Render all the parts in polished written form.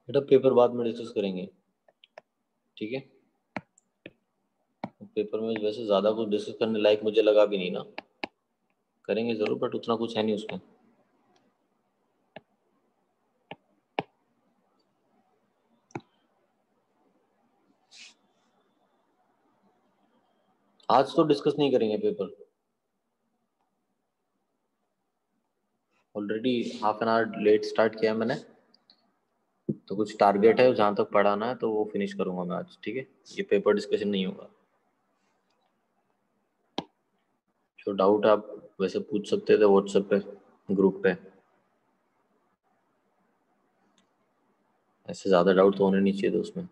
बेटा पेपर बाद में डिस्कस करेंगे, ठीक है। पेपर में वैसे ज़्यादा कुछ डिस्कस करने लायक मुझे लगा भी नहीं ना, करेंगे ज़रूर बट उतना कुछ है नहीं उसमें। आज तो डिस्कस नहीं करेंगे paper, already half an hour let start किया है मैंने, तो कुछ टारगेट है जहाँ तक पढ़ाना है तो वो फिनिश करूँगा मैं आज, ठीक है। ये पेपर डिस्कशन नहीं होगा। जो डाउट आप वैसे पूछ सकते थे व्हाट्सएप पे, ग्रुप पे, ऐसे ज़्यादा डाउट तो होने नहीं चाहिए थे उसमें।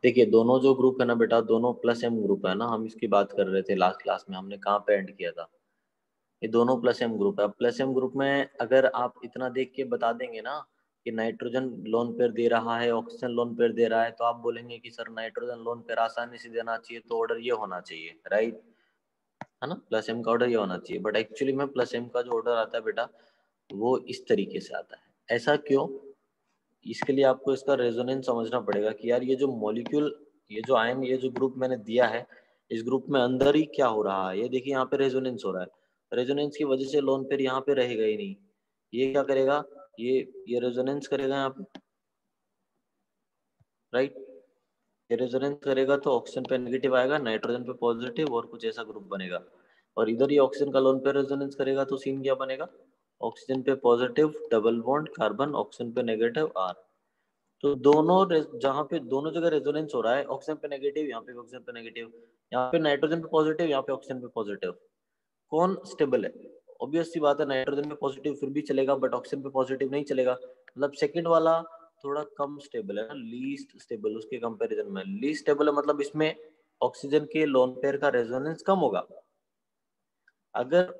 देखिए दोनों जो ग्रुप है ना बेटा, दोनों प्लस एम ग्रुप है ना, हम इसकी बात कर रहे थे लास्ट क्लास में, हमने कहाँ पे एंड किया था। ये दोनों प्लस एम ग्रुप है। अब प्लस एम ग्रुप में अगर आप इतना देख के बता देंगे ना कि नाइट्रोजन लोन पेयर दे रहा है, ऑक्सीजन लोन पेयर दे रहा है, तो आप बोलेंगे कि सर नाइट्रोजन लोन पेयर आसानी से देना चाहिए, तो ऑर्डर ये होना चाहिए, राइट, है ना। प्लस एम का ऑर्डर ये होना चाहिए, बट एक्चुअली में प्लस एम का जो ऑर्डर आता है बेटा, वो इस तरीके से आता है। ऐसा क्यों? इसके लिए आपको इसका रेजोनेंस समझना पड़ेगा कि यार ये जो मॉलिक्यूल, ये जो आयन, ये जो ग्रुप मैंने दिया है, इस ग्रुप में अंदर ही क्या हो रहा है, ये देखिए यहाँ पे रेजोनेंस हो रहा है। रेजोनेंस की वजह से लोन पेयर यहाँ पे रहेगा ही नहीं, ये क्या करेगा, ये रेजोनेंस करेगा यहाँ पे, राइट। ये रेजोनेंस करेगा तो ऑक्सीजन पे नेगेटिव आएगा, नाइट्रोजन पे पॉजिटिव, और कुछ ऐसा ग्रुप बनेगा। और इधर ये ऑक्सीजन का लोन पेयर रेजोनेंस करेगा तो सीन क्या बनेगा, ऑक्सीजन पे positive double bond carbon, oxygen पे नेगेटिव आर। तो जहाँ पे दोनों जगह रेजोनेंस हो रहा है, ऑक्सीजन पे नेगेटिव, यहाँ पे ऑक्सीजन पे नेगेटिव, यहाँ पे नाइट्रोजन पे पॉजिटिव, यहाँ पे ऑक्सीजन पे पॉजिटिव, कौन स्टेबल है? ऑब्वियस सी बात है, नाइट्रोजन पे पॉजिटिव फिर भी चलेगा बट ऑक्सीजन पे पॉजिटिव नहीं चलेगा। मतलब सेकंड वाला थोड़ा कम स्टेबल है ना, लीस्ट स्टेबल उसके कंपैरिजन में। लीस्ट स्टेबल है मतलब इसमें ऑक्सीजन के लोन पेयर का रेजोनेंस कम होगा। अगर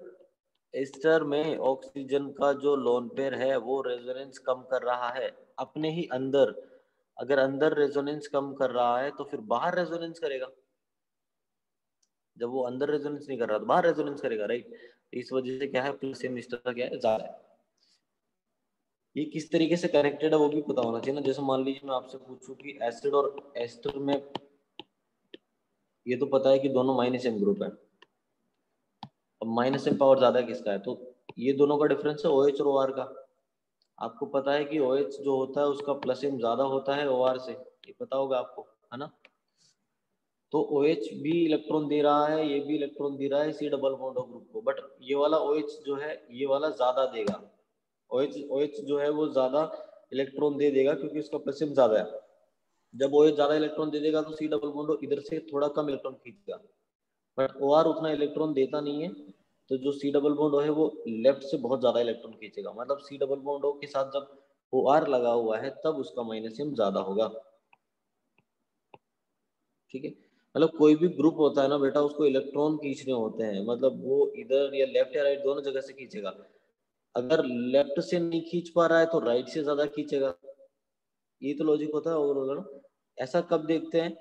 एस्टर में ऑक्सीजन का जो लोन पेयर है वो रेजोनेंस कम कर रहा है अपने ही अंदर, अगर अंदर रेजोनेंस कम कर रहा है तो फिर बाहर रेजोनेंस करेगा। जब वो अंदर रेजोनेंस नहीं कर रहा तो बाहर रेजोनेंस करेगा, राइट। इस वजह से क्या है, प्लस एम एस्टर का क्या है, ज्यादा है। ये किस तरीके से कनेक्टेड है वो भी पता होना चाहिए ना। जैसे मान लीजिए मैं आपसे पूछूं कि एसिड और एस्टर में, ये तो पता है कि दोनों माइनस एम ग्रुप है। अब माइनस एम पावर ज्यादा किसका है, तो ये दोनों का डिफरेंस है OH और OR का। आपको पता है कि OH जो होता है उसका प्लस एम ज्यादा होता है OR से, ये पता होगा आपको, है ना। तो OH भी इलेक्ट्रॉन दे रहा है, ये भी इलेक्ट्रॉन दे रहा है C डबल बॉन्ड ग्रुप को, बट ये वाला OH जो है ये वाला ज्यादा देगा। OH जो है वो ज्यादा इलेक्ट्रॉन दे देगा क्योंकि उसका प्लस एम ज्यादा है। जब OH ज्यादा इलेक्ट्रॉन दे देगा तो C डबल बॉन्ड इधर से थोड़ा कम इलेक्ट्रॉन खींचेगा, बट OR उतना इलेक्ट्रॉन देता नहीं है। तो जो C डबल बॉन्ड है वो लेफ्ट से बहुत ज्यादा इलेक्ट्रॉन खींचेगा, मतलब C डबल बॉन्ड के साथ जब OR लगा हुआ है तब उसका माइनस एम ज्यादा होगा, ठीक है। मतलब कोई भी ग्रुप होता है ना बेटा, उसको इलेक्ट्रॉन खींचने होते हैं, मतलब वो इधर या लेफ्ट या राइट दोनों जगह से खींचेगा। अगर लेफ्ट से नहीं खींच पा रहा है तो राइट से ज्यादा खींचेगा, ये तो लॉजिक होता है ओवरऑल। ऐसा कब देखते हैं,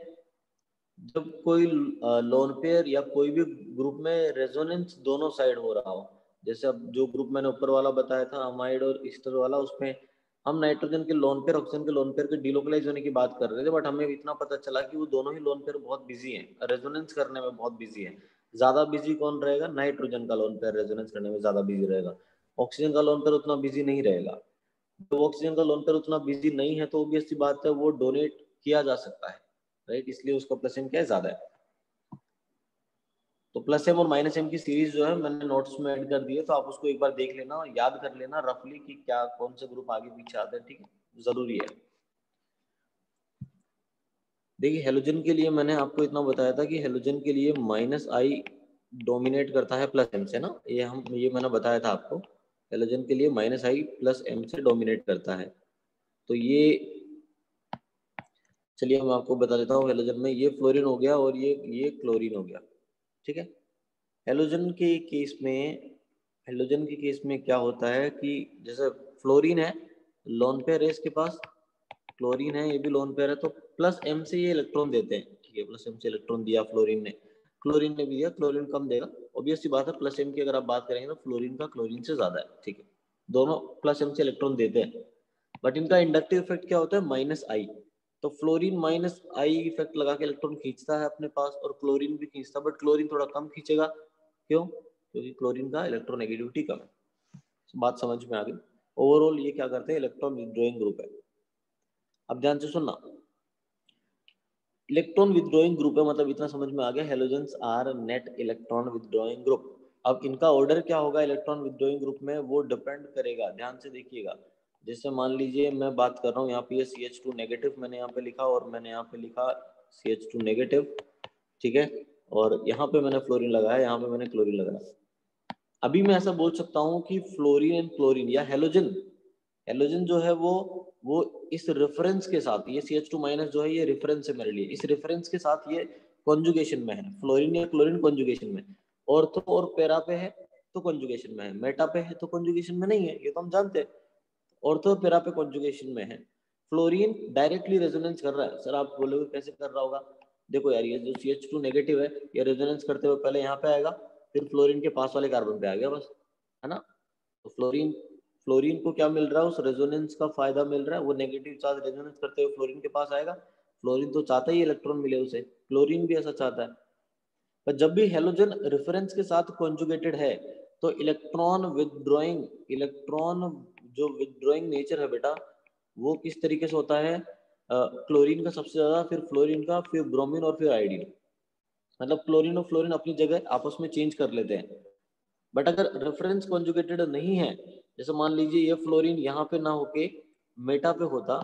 जब कोई लोन पेयर या कोई भी ग्रुप में रेजोनेंस दोनों साइड हो रहा हो। जैसे अब जो ग्रुप मैंने ऊपर वाला बताया था अमाइड और ईस्टर वाला, उसमें हम नाइट्रोजन के लोन पेयर ऑक्सीजन के लोन पेयर के डिलोकलाइज होने की बात कर रहे थे, बट हमें इतना पता चला कि वो दोनों ही लोन पेयर बहुत बिजी हैं, रेजोनेंस करने में बहुत बिजी है। ज्यादा बिजी कौन रहेगा, नाइट्रोजन का लोन पेयर रेजोनेंस करने में ज्यादा बिजी रहेगा, ऑक्सीजन का लोन पेयर उतना बिजी नहीं रहेगा। तो ऑक्सीजन का लोन पेयर उतना बिजी नहीं है तो ऑब्वियस सी बात है वो डोनेट किया जा सकता है, राइट, इसलिए उसका प्लस एम क्या है, ज्यादा है। तो प्लस एम और माइनस एम की सीरीज जो है मैंने नोट्स में ऐड कर दी है, तो आप उसको एक बार देख लेना, याद कर लेना रफली कि क्या कौन से ग्रुप आगे पीछे आते हैं, ठीक है, जरूरी है। देखिए हेलोजन के लिए मैंने आपको इतना बताया था कि हेलोजन के लिए -I डोमिनेट करता है प्लस एम से ना, ये मैंने बताया था आपको। हेलोजन के लिए -I प्लस एम से डोमिनेट करता है। तो ये चलिए मैं आपको बता देता हूँ, हेलोजन में ये फ्लोरीन हो गया और ये क्लोरीन हो गया, ठीक है। हेलोजन के केस में, हेलोजन के केस में क्या होता है कि जैसे फ्लोरीन है, लोन पेयर है इसके पास, क्लोरीन है ये भी लोन पेयर है, तो प्लस एम से ये इलेक्ट्रॉन देते हैं, ठीक है। प्लस एम से इलेक्ट्रॉन दिया फ्लोरीन ने, क्लोरीन ने भी दिया, क्लोरीन कम देगा, ऑब्वियस सी बात है। प्लस एम की अगर आप बात करेंगे तो फ्लोरीन का क्लोरीन से ज्यादा है, ठीक है। दोनों प्लस एम से इलेक्ट्रॉन देते हैं। बट इनका इंडक्टिव इफेक्ट क्या होता है, माइनस आई। तो फ्लोरीन माइनस आई इफेक्ट लगा के इलेक्ट्रॉन खींचता है अपने पास, और क्लोरीन भी खींचता है, बट क्लोरीन थोड़ा कम खींचेगा। क्यों? क्योंकि क्लोरीन का इलेक्ट्रोनेगेटिविटी कम है। बात समझ में आ गई। ओवरऑल ये क्या करते हैं, इलेक्ट्रॉन विथड्रॉइंग ग्रुप है। अब ध्यान से सुनना, इलेक्ट्रॉन विथड्रॉइंग ग्रुप है मतलब इतना समझ में आ गया, halogens are net electron withdrawing group. अब इनका ऑर्डर क्या होगा इलेक्ट्रॉन विथड्रॉइंग ग्रुप में, वो डिपेंड करेगा, ध्यान से देखिएगा। जैसे मान लीजिए मैं बात कर रहा हूँ, यहाँ पे ये CH2 नेगेटिव मैंने यहाँ पे लिखा, और मैंने यहाँ पे लिखा CH2 नेगेटिव, ठीक है, और यहाँ पे मैंने फ्लोरीन लगाया, यहाँ पे मैंने क्लोरीन लगाया। अभी मैं ऐसा बोल सकता हूँ कि फ्लोरीन एंड क्लोरीन या हेलोजन, हेलोजन जो है वो इस रेफरेंस के साथ, ये CH2 माइनस जो है ये रेफरेंस है मेरे लिए, इस रेफरेंस के साथ ये कॉन्जुगेशन में है, फ्लोरीन या क्लोरीन कॉन्जुगेशन में। ऑर्थो और पैरा पे है तो कॉन्जुगेशन में है, मेटा पे है तो कॉन्जुगेशन में नहीं है, ये तो हम जानते हैं। ऑर्थो और पैरा पे कॉन्जुगेशन में है। फ्लोरीन डायरेक्टली रेजोनेंस कर रहा है। सर आप बोलोगे कैसे कर रहा होगा, देखो यार, ये जो CH2 नेगेटिव है ये रेजोनेंस करते हुए पहले यहाँ पे आएगा, फिर फ्लोरीन के पास वाले कार्बन पे आ गया, बस, है ना। तो फ्लोरीन फ्लोरीन को क्या मिल रहा है, उस रेजोनेंस का फायदा मिल रहा है, वो नेगेटिव चार्ज रेजोनेंस करते हुए फ्लोरीन के पास आएगा। फ्लोरीन तो चाहता ही इलेक्ट्रॉन मिले उसे, क्लोरीन भी ऐसा चाहता है। पर जब भी हेलोजन रेफरेंस के साथ कॉन्जुगेटेड है तो इलेक्ट्रॉन जो विदड्रॉइंग नेचर है बेटा, वो किस तरीके से होता है, क्लोरीन का सबसे ज्यादा, फिर फ्लोरीन का, फिर ब्रोमीन, और फिर आयोडीन। मतलब क्लोरीन और फ्लोरीन अपनी जगह आपस में चेंज कर लेते हैं। बट अगर रेफरेंस कॉन्जुगेटेड नहीं है, जैसे मान लीजिए ये फ्लोरीन यहाँ पे ना होके मेटा पे होता,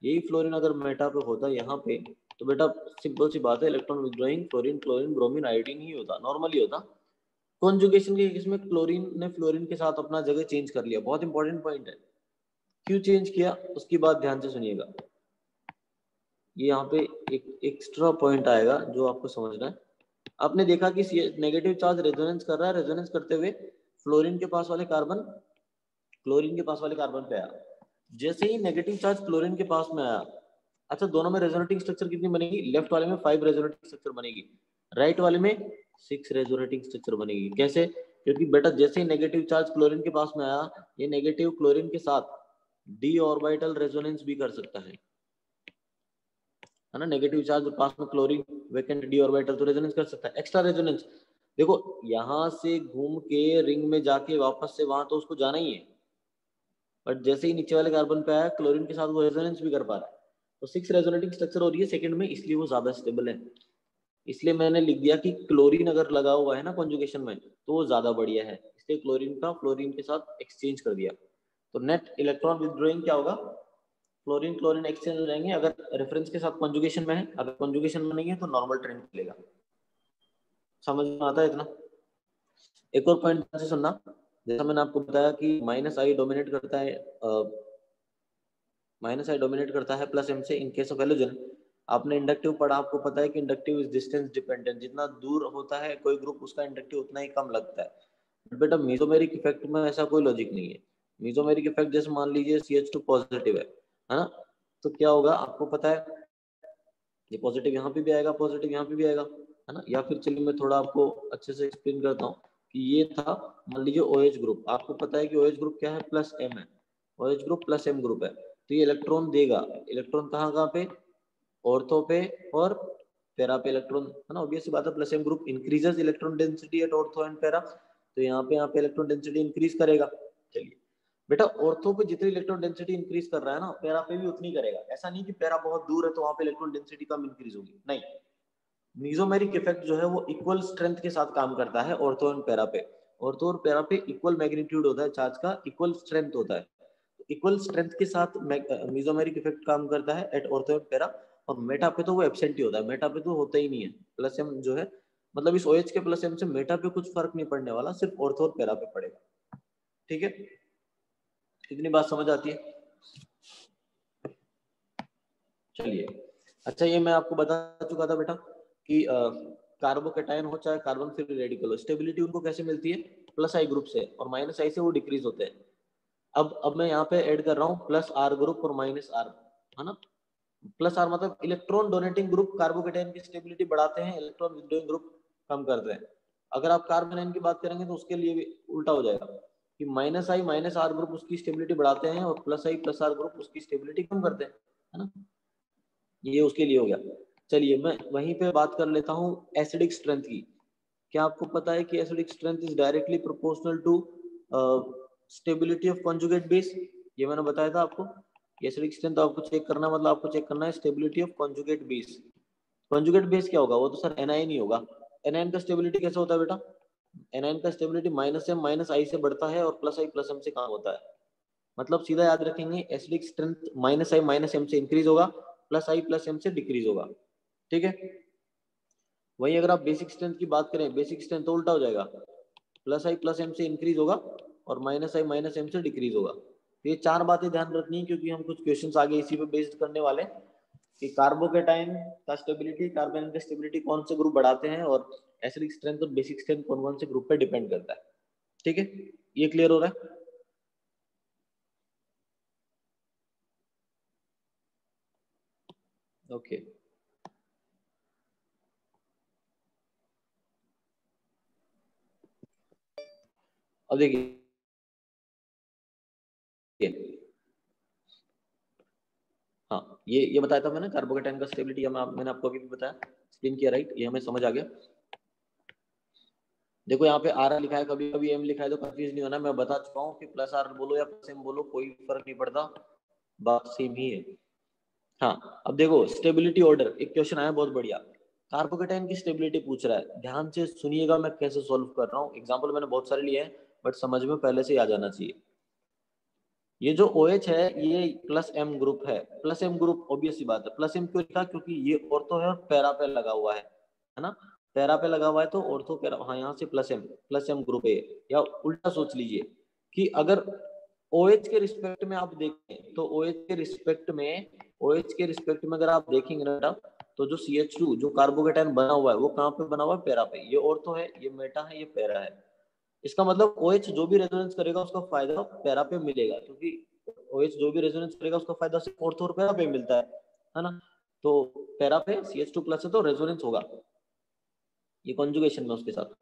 यही फ्लोरीन अगर मेटा पे होता यहाँ पे, तो बेटा सिंपल सी बात है, electron withdrawing fluorine, chlorine, bromine, iodine ही होता, नॉर्मली होता। कॉन्जुगेशन के केस में क्लोरीन ने फ्लोरीन के साथ अपना जगह चेंज कर लिया, बहुत इंपॉर्टेंट पॉइंट है। क्यों चेंज किया उसकी बात ध्यान से सुनिएगा, ये यहाँ पे एक एक्स्ट्रा पॉइंट आएगा जो आपको समझना है। आपने देखा कि नेगेटिव चार्ज रेजोनेंस कर रहा है, रेजोनेंस करते हुए फ्लोरीन के पास वाले कार्बन क्लोरीन के पास वाले कार्बन पे आया। जैसे ही नेगेटिव चार्ज क्लोरीन के पास में आया, अच्छा दोनों में रेजोनेटिंग स्ट्रक्चर कितनी बनेगी, लेफ्ट वाले में 5 रेजोनेटिंग स्ट्रक्चर बनेगी, राइट वाले में 6 रेजोनेटिंग स्ट्रक्चर बनेगी। कैसे? क्योंकि बेटा जैसे ही नेगेटिव चार्ज क्लोरीन के पास में आया, ये नेगेटिव क्लोरीन के साथ डी ऑर्बिटल रेजोनेंस भी कर सकता है ना। नेगेटिव चार्ज पास में क्लोरीन, वैकेंट डी ऑर्बिटल, तो रेजोनेंस कर सकता है, एक्स्ट्रा रेजोनेंस। देखो यहां से घूम के रिंग में जाके वापस से वहां तो उसको जाना ही है, बट जैसे ही नीचे वाले कार्बन पे आया क्लोरीन के साथ वो रेजोनेंस भी कर पा रहा है। तो 6 रेजोनेटिंग स्ट्रक्चर हो रही है सेकंड में, इसलिए वो ज्यादा स्टेबल है। इसलिए मैंने लिख दिया कि क्लोरीन अगर लगा हुआ है ना कॉन्जुगेशन में, तो वो ज्यादा बढ़िया है, इसलिए क्लोरीन का फ्लोरीन के साथ एक्सचेंज कर दिया। तो नेट इलेक्ट्रॉन विथड्रॉइंग क्या होगा, फ्लोरीन क्लोरीन एक्सचेंज हो जाएंगे अगर रेफरेंस के साथ कॉन्जुगेशन में है, अगर कॉन्जुगेशन में नहीं है तो नॉर्मल ट्रेंड चलेगा। समझ में आता है इतना? एक और पॉइंट से सुनना, जैसा मैंने आपको बताया कि माइनस आई डोमिनेट करता है, माइनस आई डोमिनेट करता है प्लस एम से इन केस ऑफ हेलोजन। आपने इंडक्टिव पढ़ा, आपको पता है कि इंडक्टिव इज डिस्टेंस डिपेंडेंट, जितना दूर होता है कोई ग्रुप उसका इंडक्टिव उतना ही कम लगता है। बट बेटा मेसोमेरिक इफेक्ट में ऐसा कोई लॉजिक नहीं है। मेसोमेरिक इफेक्ट जैसे मान लीजिए CH2 पॉजिटिव है ना, तो क्या होगा आपको पता है, ये पॉजिटिव यहाँ पे भी आएगा, पॉजिटिव यहाँ पे भी आएगा, है ना। या फिर चलिए मैं थोड़ा आपको अच्छे से एक्सप्लेन करता हूँ कि ये था, मान लीजिए OH ग्रुप, आपको पता है कि OH ग्रुप क्या है, प्लस M है, OH group plus M group है, तो ये इलेक्ट्रॉन देगा, इलेक्ट्रॉन कहाँ कहाँ पे, ऑर्थो पे और पैरा पे इलेक्ट्रॉन, है ना। ऑब्वियस सी बात है, plus M group increases electron density at ortho and para, तो यहाँ पे इलेक्ट्रॉन डेंसिटी इंक्रीज करेगा। चलिए बेटा ऑर्थो पे जितनी इलेक्ट्रॉन डेंसिटी इंक्रीज कर रहा है ना, पैरा पे भी उतनी करेगा। ऐसा नहीं कि पैरा बहुत दूर है तो वहां पे इलेक्ट्रॉन डेंसिटी कम इंक्रीज होगी, नहीं। मीजोमेरिक इफेक्ट जो है वो इक्वल स्ट्रेंथ के साथ काम करता है ऑर्थो एंड पैरा पे। ऑर्थो और पैरा पे इक्वल मैग्नीट्यूड होता है चार्ज का, इक्वल स्ट्रेंथ होता है, इक्वल स्ट्रेंथ के साथ मीजोमेरिक इफेक्ट काम करता है एट ऑर्थो एंड पैरा। और मेटा पे तो वो एब्सेंट ही होता है, मेटा पे तो होता ही नहीं है। प्लस एम जो है, मतलब इस OH के प्लस एम से मेटा पे कुछ फर्क नहीं पड़ने वाला, सिर्फ ऑर्थो और पैरा पे पड़ेगा। ठीक है, इतनी बात समझ आती है? चलिए, अच्छा ये मैं आपको बता चुका था बेटा कि कार्बोकेटायन हो चाहे कार्बन फ्री रेडिकल हो, स्टेबिलिटी उनको कैसे मिलती है, प्लस आई ग्रुप से, और माइनस आई से वो डिक्रीज होते हैं। अब मैं यहाँ पे ऐड कर रहा हूँ प्लस आर ग्रुप और माइनस आर, है ना। प्लस आर मतलब इलेक्ट्रॉन डोनेटिंग ग्रुप कार्बोकेटायन की स्टेबिलिटी बढ़ाते हैं, इलेक्ट्रॉन विथड्रॉइंग ग्रुप कम करते हैं। अगर आप कार्बोनाइन की बात करेंगे तो उसके लिए भी उल्टा हो जाएगा, कि minus I minus R group उसकी स्टेबिलिटी बढ़ाते हैं और plus I plus R group उसकी स्टेबिलिटी कम करते हैं, है ना। ये उसके लिए हो गया। चलिए मैं वहीं पे बात कर लेता हूँ एसिडिक स्ट्रेंथ की। क्या आपको पता है कि acidic strength is directly proportional to stability of conjugate base? ये मैंने बताया था आपको। एसिडिक स्ट्रेंथ आपको चेक करना मतलब आपको चेक करना है stability of conjugate base. Conjugate base क्या होगा? वो तो सर एनायन ही होगा। एनायन का स्टेबिलिटी कैसे होता है बेटा? एनायन का स्टेबिलिटी माइनस एम माइनस आई से बढ़ता है और प्लस आई प्लस एम से कम होता है। मतलब सीधा याद रखेंगे acidic strength minus I minus M से इंक्रीज होगा, प्लस आई प्लस एम से डिक्रीज होगा, ठीक है। वहीं अगर आप बेसिक स्ट्रेंथ की बात करें, बेसिक स्ट्रेंथ तो उल्टा हो जाएगा, प्लस आई प्लस एम से इंक्रीज होगा और माइनस आई माइनस एम से डिक्रीज होगा। तो ये चार बातें ध्यान रखनी है क्योंकि हम कुछ क्वेश्चंस आगे इसी पे बेस्ड करने वाले हैं कि कार्बोकेटाइन का स्टेबिलिटी, कार्बोनाइन का स्टेबिलिटी कौन से ग्रुप बढ़ाते हैं और एसिडिक स्ट्रेंथ और बेसिक स्ट्रेंथ कौन कौन से ग्रुप पे डिपेंड करता है, ठीक है। ये क्लियर हो रहा है? ओके अब देखिए, हाँ ये बताया था मैंने कार्बोकेटाइन का स्टेबिलिटी, मैंने आपको अभी भी बताया, एक्सप्लेन किया, राइट। ये हमें समझ आ गया। देखो यहाँ पे आर लिखा है, कभी कभी एम लिखा है, तो कंफ्यूज नहीं होना। मैं बता चुका हूँ कि प्लस आर बोलो या प्लस एम बोलो कोई फर्क नहीं पड़ता, बात सेम ही है। हाँ अब देखो स्टेबिलिटी ऑर्डर, एक क्वेश्चन आया बहुत बढ़िया, कार्बोकेटाइन की स्टेबिलिटी पूछ रहा है। ध्यान से सुनिएगा मैं कैसे सोल्व कर रहा हूँ। एग्जाम्पल मैंने बहुत सारे लिए हैं बट समझ में पहले से आ जाना चाहिए। ये जो OH है ये प्लस एम ग्रुप है। प्लस एम ग्रुप ऑब्वियस सी बात है, प्लस एम क्यों लिखा? क्योंकि ये ऑर्थो है और पैरा पे लगा हुआ है ना। पैरा पे लगा हुआ है तो ऑर्थो पैरा, हाँ यहाँ से प्लस एम ग्रुप है। या उल्टा सोच लीजिए कि अगर OH के रिस्पेक्ट में आप देखें तो OH के रिस्पेक्ट में, OH के रिस्पेक्ट में अगर आप देखेंगे ना तो जो CH2 जो कार्बोकेटाइन बना हुआ है वो कहाँ पे बना हुआ है? पैरा पे। ये ऑर्थो है, ये मेटा है, ये पैरा है। इसका मतलब OH जो भी रेजोनेंस करेगा उसका फायदा पैरा पे मिलेगा, क्योंकि OH जो भी रेजोनेंस करेगा उसका फायदा सिर्फ ऑर्थो और पैरा पे मिलता है ना। तो पैरा पे CH2 प्लस है तो रेजोनेंस होगा, ये कॉन्जुगेशन में उसके साथ।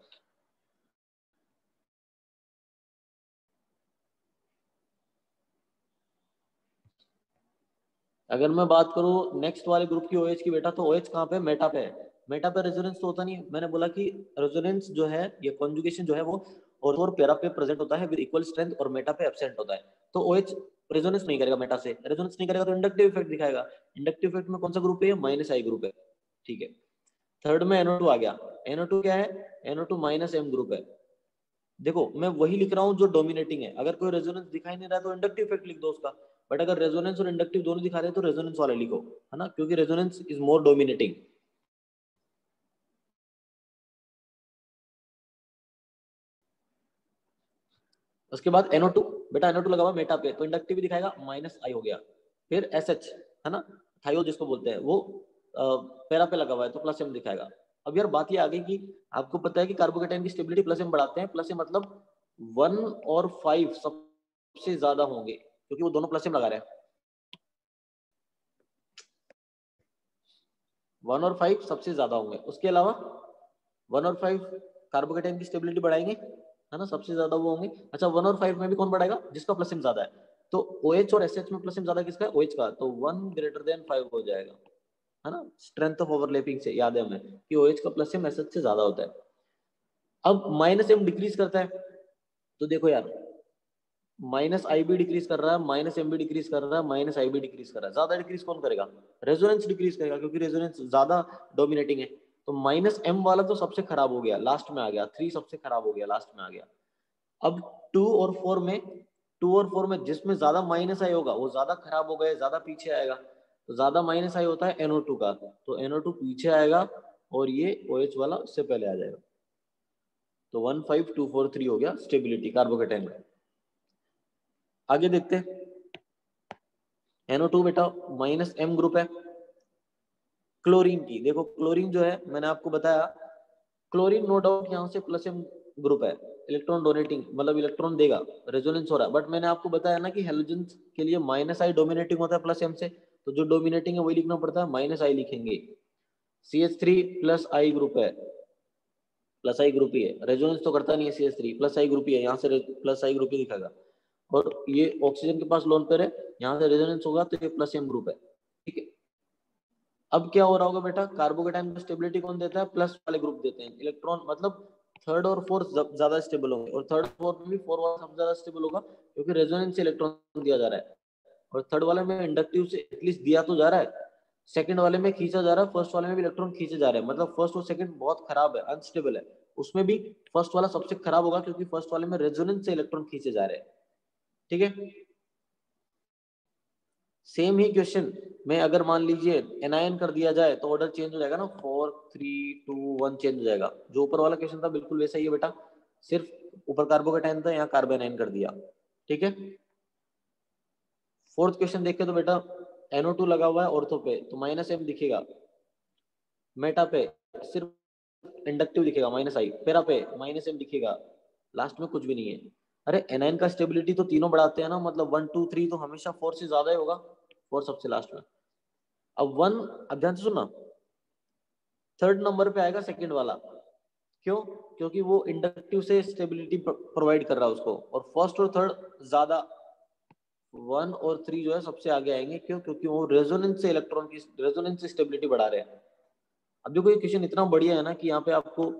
अगर मैं बात करूं नेक्स्ट वाले ग्रुप की OH की बेटा, तो OH कहाँ पे? मेटा पे है। मेटा पे रेजोनेंस तो होता नहीं है। मैंने बोला कि रेजोनेंस जो है, ये कॉन्जुगेशन जो है वो और पैरा पे प्रेजेंट होता है विद इक्वल स्ट्रेंथ और मेटा पे एब्सेंट होता है। तो OH रेजोनेंस नहीं करेगा मेटा से, रेजोनेंस नहीं करेगा तो इंडक्टिव इफेक्ट दिखाएगा। इंडक्टिव इफेक्ट में कौन सा ग्रुप है? माइनस आई ग्रुप है, ठीक है। थर्ड में NO2 आ गया। NO2 क्या है? NO2 माइनस एम ग्रुप है। देखो मैं वही लिख रहा हूँ जो डोमिनेटिंग है। अगर कोई रेजोनेंस दिखाई नहीं रहा है तो इंडक्टिव इफेक्ट लिख दो उसका। बट अगर रेजोनेंस और इंडक्टिव दोनों दिखा रहे हैं तो रेजोनेंस वाला लिखो, है ना, क्योंकि रेजोनेंस इज मोर डोमिनेटिंग। उसके बाद NO2, बेटा NO2 लगा हुआ मेटा पे तो इंडक्टिव भी दिखाएगा, माइनस आई हो गया। फिर SH, है ना, थायो जिसको बोलते हैं, वो पैरा पे लगा हुआ है तो प्लस एम दिखाएगा। अब यार बात ये आ गई कि आपको पता है कि कार्बोकेटाइन की स्टेबिलिटी प्लस एम बढ़ाते हैं। प्लस एम मतलब 1 और 5 सबसे ज्यादा होंगे क्योंकि वो दोनों प्लस एम लगा रहे हैं। 1 और 5 सबसे ज्यादा होंगे। उसके अलावा 1 और 5 कार्बोकेटाइन की स्टेबिलिटी बढ़ाएंगे, है ना, सबसे ज्यादा वो होंगे। अच्छा 1 और 5 में भी कौन बढ़ाएगा? जिसका प्लस एम ज्यादा है। तो OH और SH में प्लस एम ज्यादा किसका है? OH का। तो 1 > 5 हो जाएगा, है ना। स्ट्रेंथ ऑफ ओवरलैपिंग से याद है हमें कि OH का प्लस एम SH से ज्यादा होता है। अब माइनस एम डिक्रीज करता है तो देखो यार, माइनस आई भी डिक्रीज कर रहा है, माइनस एम भी डिक्रीज कर रहा है, माइनस आई भी डिक्रीज कर रहा है। ज्यादा डिक्रीज कौन करेगा? रेजोनेंस डिक्रीज करेगा क्योंकि रेजोनेंस ज्यादा डोमिनेटिंग है। तो माइनस एम वाला तो सबसे खराब हो गया, लास्ट में आ गया। 3 सबसे खराब हो गया, लास्ट में आ गया। अब 2 और 4 में जिसमें ज्यादा माइनस आई होगा वो ज्यादा खराब हो गए, ज्यादा पीछे आएगा। तो ज्यादा माइनस आई होता है NO2 का, तो NO2 पीछे आएगा और ये OH वाला उससे पहले आ जाएगा। तो 1 5 2 4 3 हो गया स्टेबिलिटी कार्बोकेटाइन में। आगे देखते हैं। NO2 बेटा माइनस एम ग्रुप है। क्लोरीन की देखो, क्लोरीन जो है मैंने आपको बताया, क्लोरीन नो डाउट यहाँ से प्लस एम ग्रुप है, इलेक्ट्रॉन डोनेटिंग, मतलब इलेक्ट्रॉन देगा, रेजोनेंस हो रहा है। बट मैंने आपको बताया ना कि हेलोजन के लिए माइनस आई डोमिनेटिंग होता है प्लस एम से, तो जो डोमिनेटिंग है वही लिखना पड़ता है, माइनस आई लिखेंगे। CH3 प्लस आई ग्रुप है, प्लस आई ग्रुप ही है, रेजोनेंस तो करता नहीं है CH3, प्लस आई ग्रुप ही है, यहाँ से प्लस आई ग्रुप ही दिखेगा। और ये ऑक्सीजन के पास लोन पेयर है, यहाँ से रेजोनेंस होगा तो ये प्लस एम ग्रुप है, ठीक है। अब क्या हो रहा होगा बेटा, कार्बोकेटाइन को स्टेबिलिटी कौन देता है, प्लस वाले ग्रुप देते हैं। इलेक्ट्रॉन मतलब थर्ड और फोर्थ ज्यादा स्टेबल होंगे, और थर्ड फोर्थ में भी फोर वाला सबसे ज्यादा स्टेबल होगा, क्योंकि रेजोनेंस से इलेक्ट्रॉन दिया जा रहा है। और थर्ड वाले में इंडक्टिव से एटलीस्ट दिया तो जा रहा है, सेकंड वाले में खींचा जा रहा है, फर्स्ट वाले में भी इलेक्ट्रॉन खींचे जा रहे हैं, मतलब फर्स्ट और सेकंड बहुत खराब है, अनस्टेबल है। उसमें भी फर्स्ट वाला सबसे खराब होगा, क्योंकि फर्स्ट वाले में रेजोनेंस से इलेक्ट्रॉन खींचे जा रहे हैं, ठीक है। सेम ही क्वेश्चन में अगर मान लीजिए एनायन कर दिया जाए तो ऑर्डर चेंज हो जाएगा ना, 4 3 2 1 चेंज हो जाएगा। जो ऊपर वाला क्वेश्चन था बिल्कुल वैसा ही है बेटा, सिर्फ ऊपर कार्बोकेटाइन था, यहाँ कार्बोनाइन कर दिया, ठीक है। फोर्थ क्वेश्चन देखे तो बेटा NO2 लगा हुआ है ऑर्थो पे, तो -m दिखेगा, मेटा पे सिर्फ इंडक्टिव दिखेगा -i, पेरा पे -m दिखेगा, लास्ट में कुछ भी नहीं है। अरे एनायन का स्टेबिलिटी तो तीनों बढ़ाते हैं ना, मतलब 1 2 3 तो हमेशा 4 से ज्यादा ही होगा, 4 सबसे लास्ट में। अब 1, अब ध्यान से सुनना, थर्ड नंबर पे आएगा सेकंड वाला, क्यों, क्योंकि वो इंडक्टिव से स्टेबिलिटी प्रोवाइड कर रहा है उसको, और फर्स्ट और थर्ड ज्यादा 1 और 3 जो है सबसे आगे आएंगे, क्यों, क्योंकि वो रेजोनेंस से इलेक्ट्रॉन की रेजोनेंस से स्टेबिलिटी बढ़ा रहे हैं। अब देखो ये क्वेश्चन इतना बढ़िया है ना कि यहाँ पे आपको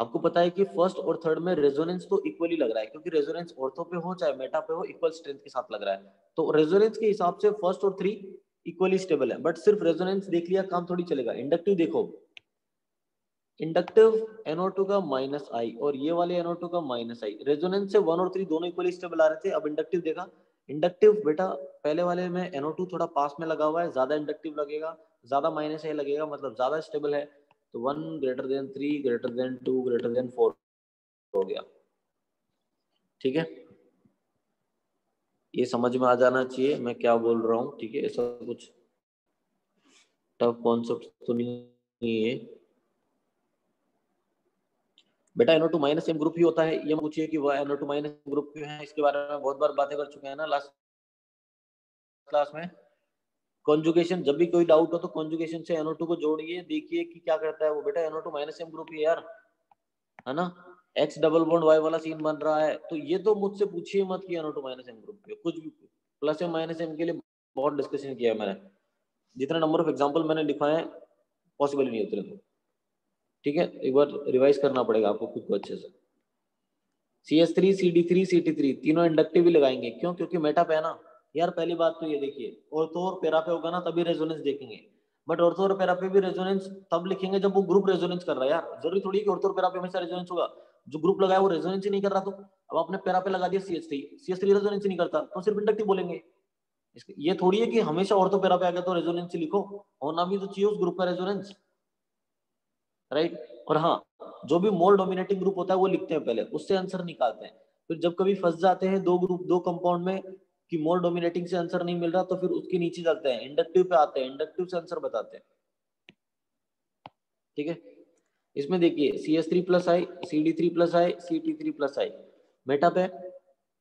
आपको पता है कि फर्स्ट और थर्ड में रेजोनेंस तो इक्वली लग रहा है, क्योंकि रेजोनेंस ऑर्थो पे हो चाहे मेटा पे हो, इक्वल स्ट्रेंथ के साथ लग रहा है। तो रेजोनेंस के हिसाब से फर्स्ट और 3 इक्वली स्टेबल है, बट सिर्फ रेजोनेंस देख लिया काम थोड़ी चलेगा। इंडक्टिव देखो, इंडक्टिव NO2 का -i और ये वाले NO2 का -i, रेजोनेंस से 1 और 3 दोनों इक्वली स्टेबल आ रहे थे। अब इंडक्टिव देखा, इंडक्टिव बेटा पहले वाले में NO2 थोड़ा पास में लगा हुआ है, ज्यादा इंडक्टिव लगेगा, ज्यादा -i लगेगा, मतलब ज्यादा स्टेबल है। तो 1 greater than 3 greater than 2 greater than 4 हो गया, ठीक है। ये समझ में आ जाना चाहिए मैं क्या बोल रहा हूँ, ठीक है। ऐसा कुछ टफ कॉन्सेप्ट तो नहीं है बेटा। NO2 -m ग्रुप ही होता है, ये पूछिए कि वह NO2 ग्रुप क्यों है, इसके बारे में बहुत बार बातें कर चुके हैं ना लास्ट क्लास में। कॉन्जुगेशन, जब भी कोई डाउट हो तो कॉन्जुगेशन से NO2 को जोड़िए, देखिए कि क्या करता है वो। बेटा NO2 -m ग्रुप ही है यार, है ना। X डबल बॉन्ड Y वाला सीन बन रहा है, तो ये तो मुझसे पूछिए मत कि NO2 -m ग्रुप पे कुछ भी, प्लस एम माइनस एम के लिए बहुत डिस्कशन किया है मैंने, जितना नंबर ऑफ एग्जाम्पल मैंने लिखवाए हैं पॉसिबल ही नहीं उतने तो, ठीक है। एक बार रिवाइज करना पड़ेगा आपको खुद को अच्छे से। CS3 CD3 CT3 तीनों इंडक्टिव ही लगाएंगे, क्यों, क्योंकि मेटा पे है ना यार। पहली बात तो ये देखिए, ऑर्थो और पेरा पे होगा ना तभी रेजोनेंस देखेंगे, बट ऑर्थो और पेरा पे भी रेजोनेंस तब लिखेंगे जब वो ग्रुप रेजोनेंस कर रहा है यार। जरूरी थोड़ी कि ऑर्थो और पेरा पे हमेशा रेजोनेंस होगा, जो ग्रुप लगाया वो रेजोनेंस ही नहीं कर रहा। तो अब आपने पेरा पे लगा दिया CH3 रेजोनेंस ही नहीं करता, तो सिर्फ इंडक्टिव बोलेंगे। ये थोड़ी है कि हमेशा ऑर्थो पेरा पे आ गया तो रेजोनेंस ही लिखो, होना भी तो चाहिए उस ग्रुप का रेजोनेंस, राइट। और हाँ, जो भी मोर डोमिनेटिंग ग्रुप होता है वो लिखते हैं पहले, उससे आंसर निकालते हैं। फिर जब कभी फंस जाते हैं दो ग्रुप दो कंपाउंड में कि मोर डोमिनेटिंग से आंसर नहीं मिल रहा, तो फिर उसके नीचे चलते हैं, इंडक्टिव पे आते हैं, इंडक्टिव से आंसर बताते हैं, ठीक है। इसमें देखिए CH3+i CD3+i CT3+i मेटा पे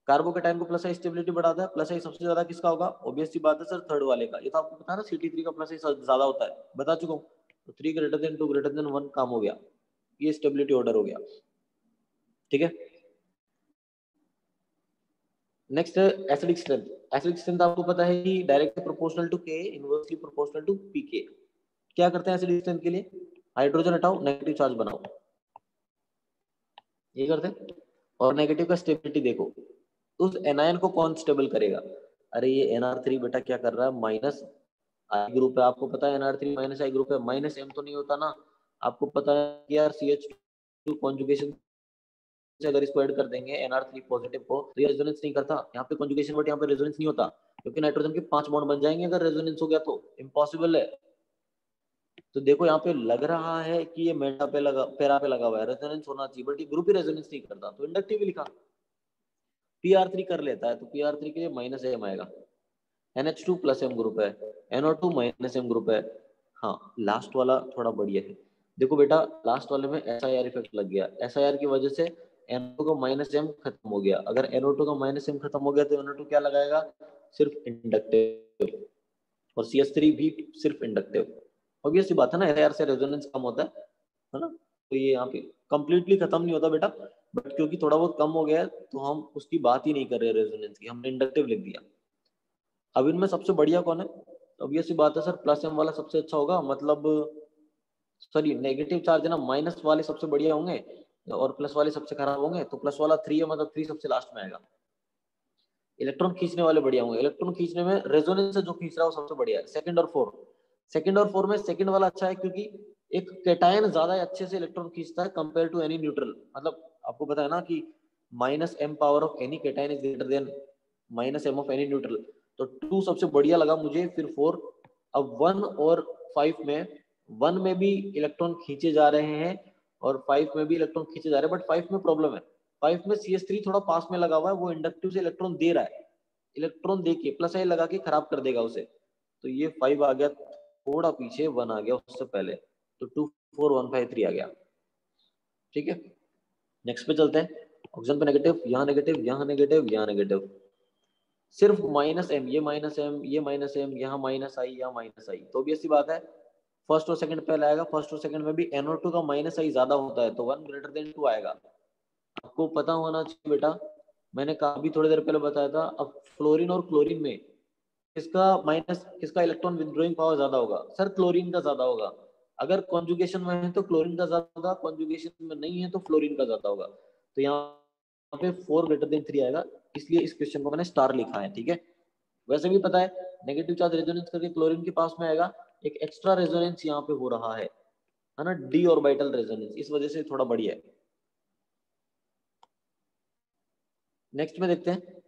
कार्बोकेटाइन को प्लस आई स्टेबिलिटी बढ़ाता है। प्लस आई सबसे ज्यादा किसका होगा, ऑब्वियस सी बात है सर थर्ड वाले का, ये तो आपको पता है ना, CT3 का प्लस आई ज्यादा होता है, बता चुका हूँ। तो 3 ग्रेटर देन 2 ग्रेटर देन 1 काम हो गया, ये स्टेबिलिटी ऑर्डर हो गया, ठीक है। नेक्स्ट है एसिडिक स्ट्रेंथ। एसिडिक स्ट्रेंथ आपको पता है कि directly proportional to K, inversely proportional to PK। क्या करते हैं एसिडिक स्ट्रेंथ के लिए, हाइड्रोजन हटाओ नेगेटिव चार्ज बनाओ, ये करते हैं। और नेगेटिव का स्टेबिलिटी देखो, उस एनायन को कौन स्टेबल करेगा। अरे ये NR3 बेटा क्या कर रहा है, माइनस आई ग्रुप है, आपको पता है NR3 माइनस आई ग्रुप है, माइनस M तो नहीं होता ना। आपको पता है कि यार CH2 कॉन्जुगेशन से अगर इसको ऐड कर देंगे NR3 पॉजिटिव को तो ये रेजोनेंस नहीं करता। यहाँ पे कॉन्जुगेशन बट यहाँ पे रेजोनेंस नहीं होता, क्योंकि नाइट्रोजन के 5 बॉन्ड बन जाएंगे अगर रेजोनेंस हो गया तो, इम्पॉसिबल है। तो देखो यहाँ पे लग रहा है कि ये मेटा पे लगा, पेरा पे लगा हुआ है, रेजोनेंस होना चाहिए, बट ये ग्रुप ही रेजोनेंस नहीं करता, तो इंडक्टिव ही लिखा। PR3 कर लेता है तो PR3 के लिए -m आएगा। NH2 प्लस एम ग्रुप है, NO2 -m ग्रुप है। हाँ लास्ट वाला थोड़ा बढ़िया है, देखो बेटा लास्ट वाले में SIR इफेक्ट लग गया, SIR की वजह से NO2 का -m खत्म हो गया। अगर NO2 का -m खत्म हो गया तो NO2 क्या लगाएगा, सिर्फ इंडक्टिव, और CH3 भी सिर्फ इंडक्टिव। ऑब्वियस सी बात है ना, SIR से रेजोनेंस कम होता है ना। तो ये यहाँ पे कंप्लीटली खत्म नहीं होता बेटा, बट क्योंकि थोड़ा बहुत कम हो गया है तो हम उसकी बात ही नहीं कर रहे रेजोनेंस की, हमने इंडक्टिव लिख दिया। अब इनमें सबसे बढ़िया कौन है? अब ये सी बात है सर, प्लस एम वाला सबसे अच्छा होगा, मतलब सॉरी नेगेटिव चार्ज है ना, माइनस वाले सबसे बढ़िया होंगे और प्लस वाले सबसे खराब होंगे, तो प्लस वाला 3 है, मतलब 3 सबसे लास्ट में आएगा। इलेक्ट्रॉन खींचने वाले बढ़िया होंगे, इलेक्ट्रॉन खींचने में रेजोनेंस से जो खींच रहा है वो सबसे बढ़िया है, सेकंड और फोर्थ। सेकंड और फोर्थ में सेकंड वाला अच्छा है क्योंकि एक कैटायन ज्यादा अच्छे से इलेक्ट्रॉन खींचता है कंपेयर टू एनी न्यूट्रल। मतलब आपको पता है ना कि minus M power of any cation is greater than minus M of any neutral, तो 2 सबसे बढ़िया लगा मुझे, फिर 4। अब 1 और 5 में, 1 में भी इलेक्ट्रॉन खींचे जा रहे हैं और 5 में भी इलेक्ट्रॉन खींचे जा रहे हैं, बट 5 में प्रॉब्लम है, 5 में CH3 थोड़ा पास में लगा हुआ है, वो इंडक्टिव से इलेक्ट्रॉन दे रहा है, इलेक्ट्रॉन दे के प्लस आई लगा के खराब कर देगा उसे, तो ये 5 आ गया, थोड़ा पीछे 1 आ गया उससे पहले, तो 2 4 1 5 3 आ गया। ठीक है, नेक्स्ट पे चलते हैं। ऑक्सीजन पे नेगेटिव, यहाँ नेगेटिव, यहाँ नेगेटिव, यहाँ नेगेटिव, सिर्फ माइनस एम, ये माइनस एम, ये माइनस एम, यहाँ माइनस आई, यहाँ माइनस आई, तो भी ऐसी बात है फर्स्ट और सेकंड पहले आएगा, फर्स्ट और सेकंड में भी NO2 का माइनस आई ज्यादा होता है तो 1 ग्रेटर देन 2 आएगा। आपको पता होना चाहिए बेटा, मैंने कहा भी थोड़ी देर पहले बताया था, अब फ्लोरीन और क्लोरीन में किसका माइनस, किसका इलेक्ट्रॉन विथड्रॉइंग पावर ज्यादा होगा? सर क्लोरीन का ज्यादा होगा। अगर कॉन्जुगेशन में है तो क्लोरीन का ज्यादा होगा, कॉन्जुगेशन में नहीं है तो फ्लोरीन का ज्यादा होगा, तो यहाँ पे 4 ग्रेटर देन 3 आएगा, इसलिए इस क्वेश्चन को मैंने स्टार लिखा है। ठीक है, वैसे भी पता है नेगेटिव चार्ज रेजोनेंस करके क्लोरीन के पास में आएगा, एक एक्स्ट्रा रेजोनेंस यहाँ पे हो रहा है ना, डी ऑर्बिटल रेजोनेंस, इस वजह से थोड़ा बढ़िया है। नेक्स्ट में देखते हैं,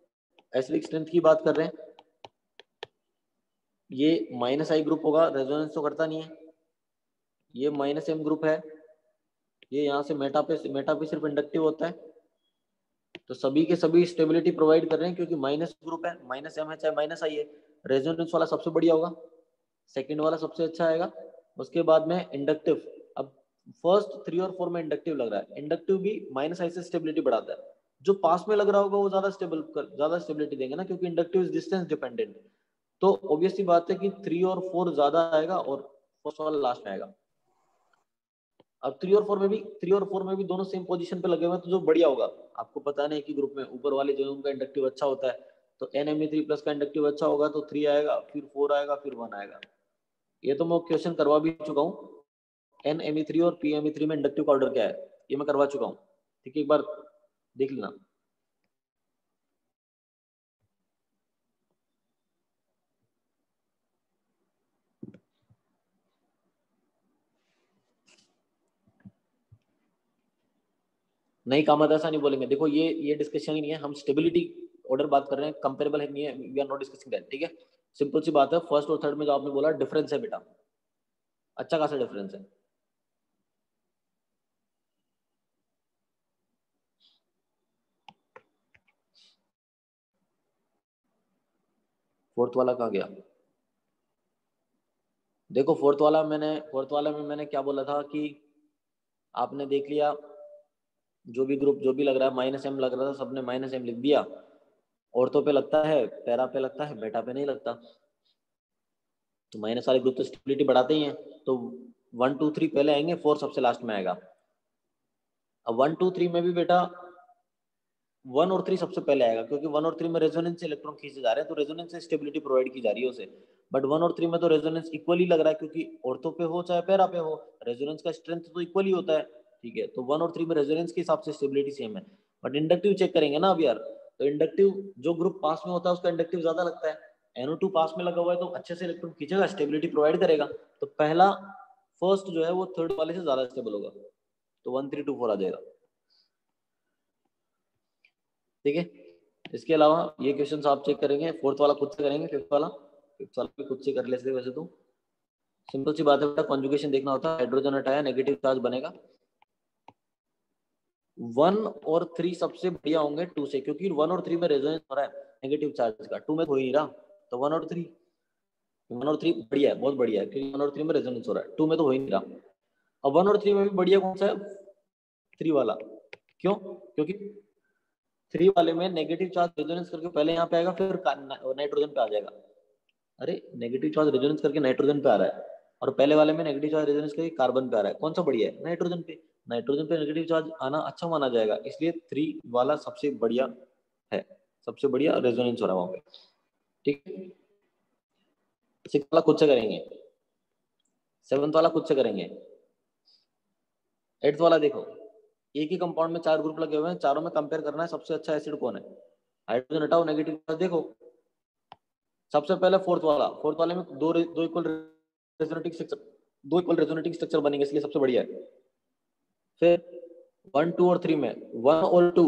एसिडिक स्ट्रेंथ की बात कर रहे हैं, ये माइनस आई ग्रुप होगा, रेजोनेंस तो करता नहीं है, ये माइनस एम ग्रुप है, ये यहाँ से मेटा पे सिर्फ इंडक्टिव होता है, तो सभी के सभी स्टेबिलिटी प्रोवाइड कर रहे हैं क्योंकि माइनस ग्रुप है, माइनस एम है चाहे माइनस आई है, रेजोनेंस वाला सबसे बढ़िया होगा, सेकंड वाला सबसे अच्छा आएगा, उसके बाद में इंडक्टिव। अब फर्स्ट 3 और 4 में इंडक्टिव लग रहा है, इंडक्टिव भी माइनस आई से स्टेबिलिटी बढ़ाता है, जो पास में लग रहा होगा वो ज्यादा स्टेबिलिटी देंगे ना, क्योंकि इंडक्टिव इज डिस्टेंस डिपेंडेंट, तो ऑब्वियसली बात है कि 3 और 4 ज्यादा आएगा और फर्स्ट वाला लास्ट में आएगा। अब 3 और 4 में भी दोनों सेम पोजीशन पे लगे हुए हैं, तो जो बढ़िया होगा, आपको पता नहीं कि ग्रुप में ऊपर वाले जो उनका इंडक्टिव अच्छा होता है, तो NMe3 प्लस का इंडक्टिव अच्छा होगा तो 3 आएगा, फिर 4 आएगा, फिर 1 आएगा। ये तो मैं क्वेश्चन करवा भी चुका हूँ, NMe3 और PMe3 में इंडक्टिव का ऑर्डर क्या है, ये मैं करवा चुका हूँ। ठीक है, एक बार देख लेना। नहीं कामत ऐसा नहीं बोलेंगे, देखो ये डिस्कशन ही नहीं है, हम स्टेबिलिटी ऑर्डर बात कर रहे हैं, कंपेरेबल है नहीं है, we are not discussing that. ठीक है, सिंपल सी बात है, फर्स्ट और थर्ड में जो आपने बोला डिफरेंस है बेटा, अच्छा खासा डिफरेंस है। फोर्थ वाला कहाँ गया? देखो फोर्थ वाला में मैंने क्या बोला था कि आपने देख लिया, जो भी ग्रुप जो भी लग रहा है माइनस एम लग रहा था, सबने माइनस एम लिख दिया, ऑर्थो पे लगता है, पैरा पे लगता है, बेटा पे नहीं लगता, तो माइनस वाले ग्रुप तो स्टेबिलिटी बढ़ाते ही हैं, तो 1 2 3 पहले आएंगे, 4 सबसे लास्ट में आएगा। अब 1 2 3 में भी बेटा 1 और 3 सबसे पहले आएगा, क्योंकि 1 और 3 में रेजोनेंस से इलेक्ट्रॉन खींचे जा रहे हैं, तो रेजोनेंस से स्टेबिलिटी प्रोवाइड की जा रही है उसे, बट 1 और 3 में तो रेजोनेंस इक्वली लग रहा है, क्योंकि ऑर्थो पे हो चाहे पैरा पे हो, रेजोनेंस का स्ट्रेंथ तो इक्वली होता है। ठीक है, तो 1 और 3 में रेजोनेंस के हिसाब से स्टेबिलिटी सेम है, बट इंडक्टिव चेक करेंगे ना अब यार, तो इंडक्टिव जो ग्रुप पास में होता है उसका इंडक्टिव ज्यादा लगता है, NO2 पास में लगा हुआ है तो अच्छे से इलेक्ट्रॉन खींचेगा, स्टेबिलिटी प्रोवाइड करेगा, तो पहला फर्स्ट जो है वो थर्ड वाले से ज्यादा स्टेबल होगा, तो 1 3 2 4 आ जाएगा। ठीक है, इसके अलावा ये क्वेश्चन आप चेक करेंगे, फोर्थ वाला खुद से करेंगे, फिफ्थ वाला भी खुद से कर लेते वैसे तो, सिंपल सी बात है बेटा, कॉन्जुगेशन देखना होता है, हाइड्रोजन हटाया नेगेटिव चार्ज बनेगा, 1 और 3 सबसे बढ़िया होंगे 2 से, क्योंकि 1 और 3 में रेजोनेंस हो रहा है नेगेटिव चार्ज का, 2 में हो ही नहीं रहा, तो 1 और 3 बढ़िया है, बहुत बढ़िया है, क्योंकि 1 और 3 में रेजोनेंस हो रहा है, 2 में तो हो ही नहीं रहा। अब 1 और 3 में भी बढ़िया कौन सा है? 3 वाला, क्यों? क्योंकि 3 वाले में नेगेटिव चार्ज रेजोनेंस करके पहले यहाँ पे आएगा, फिर नाइट्रोजन पे आ जाएगा। अरे नेगेटिव चार्ज रेजोनेंस करके नाइट्रोजन पे आ रहा है, और पहले वाले में नेगेटिव चार्ज रेजोनेंस करके कार्बन पे आ रहा है, कौन सा बढ़िया है? नाइट्रोजन पे, नाइट्रोजन पे नेगेटिव चार्ज आना अच्छा माना जाएगा, इसलिए 3 वाला सबसे बढ़िया है, सबसे बढ़िया रेजोनेंस हो रहा है वहां पे। ठीक है, 6 वाला खुद से करेंगे, 7th वाला खुद से करेंगे, 8th वाला देखो, एक ही कंपाउंड में 4 ग्रुप लगे हुए हैं, चारों में कंपेयर करना है सबसे अच्छा एसिड कौन है। हाइड्रोजन हटाओ, नेगेटिव चार्ज देखो। सबसे पहले फोर्थ वाले में दो इक्वल रेजोनेटिंग स्ट्रक्चर, दो इक्वल रेजोनेटिंग स्ट्रक्चर बनेंगे, इसलिए सबसे बढ़िया है। फिर 1, 2 और 3 में 1 और 2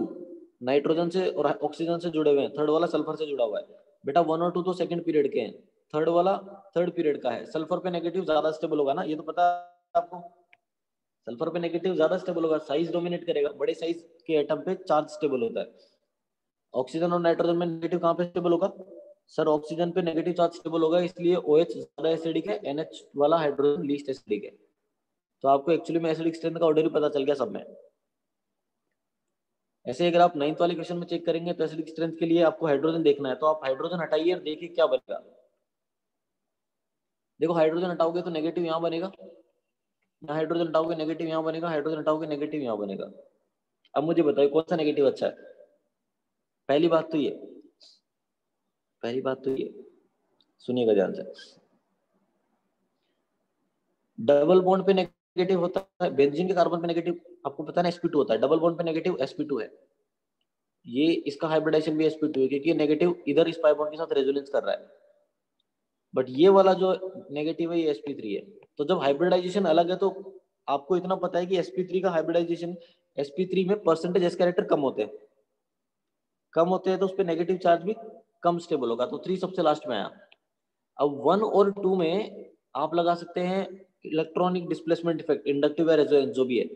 नाइट्रोजन से और ऑक्सीजन से जुड़े हुए हैं, थर्ड वाला सल्फर से जुड़ा हुआ है। बेटा 1 और 2 तो सेकंड पीरियड के हैं, थर्ड वाला थर्ड पीरियड का है। सल्फर पे नेगेटिव ज्यादा स्टेबल होगा ना, ये तो पता है आपको। सल्फर पे नेगेटिव ज्यादा स्टेबल होगा, साइज डोमिनेट करेगा, बड़े साइज के एटम पे चार्ज स्टेबल होता है। ऑक्सीजन और नाइट्रोजन में नेगेटिव कहाँ पे स्टेबल होगा सर? ऑक्सीजन पे नेगेटिव चार्ज स्टेबल होगा, इसलिए OH ज्यादा एसिडिक है, NH वाला हाइड्रोजन लीस्ट एसिडिक है। तो आपको एक्चुअली में एसिडिक स्ट्रेंथ का ऑर्डर ही पता चल गया सब में। ऐसे अगर आप 9th वाले क्वेश्चन में चेक करेंगे तो एसिडिक स्ट्रेंथ के लिए आपको हाइड्रोजन देखना है, तो आप हाइड्रोजन हटाइए और देखिए क्या बनेगा। देखो हाइड्रोजन हटाओगे तो नेगेटिव यहाँ बनेगा, यहाँ हाइड्रोजन हटाओगे नेगेटिव यहाँ बनेगा, हाइड्रोजन हटाओगे नेगेटिव यहाँ बनेगा। अब मुझे बताइए कौन सा नेगेटिव अच्छा है? पहली बात तो ये, पहली बात तो ये सुनिएगा ध्यान से, डबल बॉन्ड पे नेगेटिव होता है, बेंजीन के कार्बन पे नेगेटिव आपको पता है ना sp2 होता है, डबल बॉन्ड पे नेगेटिव sp2 है। ये इसका हाइब्रिडाइजेशन भी sp2 है, क्योंकि ये नेगेटिव इधर इस पाई बॉन्ड के साथ रेजोनेंस कर रहा है। बट ये वाला जो नेगेटिव है ये sp3 है। तो जब हाइब्रिडाइजेशन अलग है तो आपको इतना पता है कि sp3 का हाइब्रिडाइजेशन, sp3 में परसेंटेज s कैरेक्टर कम होते हैं, कम होते हैं तो उस पर नेगेटिव चार्ज भी कम स्टेबल होगा, तो 3 सबसे लास्ट में आया। अब 1 और 2 में आप लगा सकते हैं इलेक्ट्रॉनिक डिस्प्लेसमेंट इफेक्ट, इंडक्टिव या रेजोनेंस जो भी है।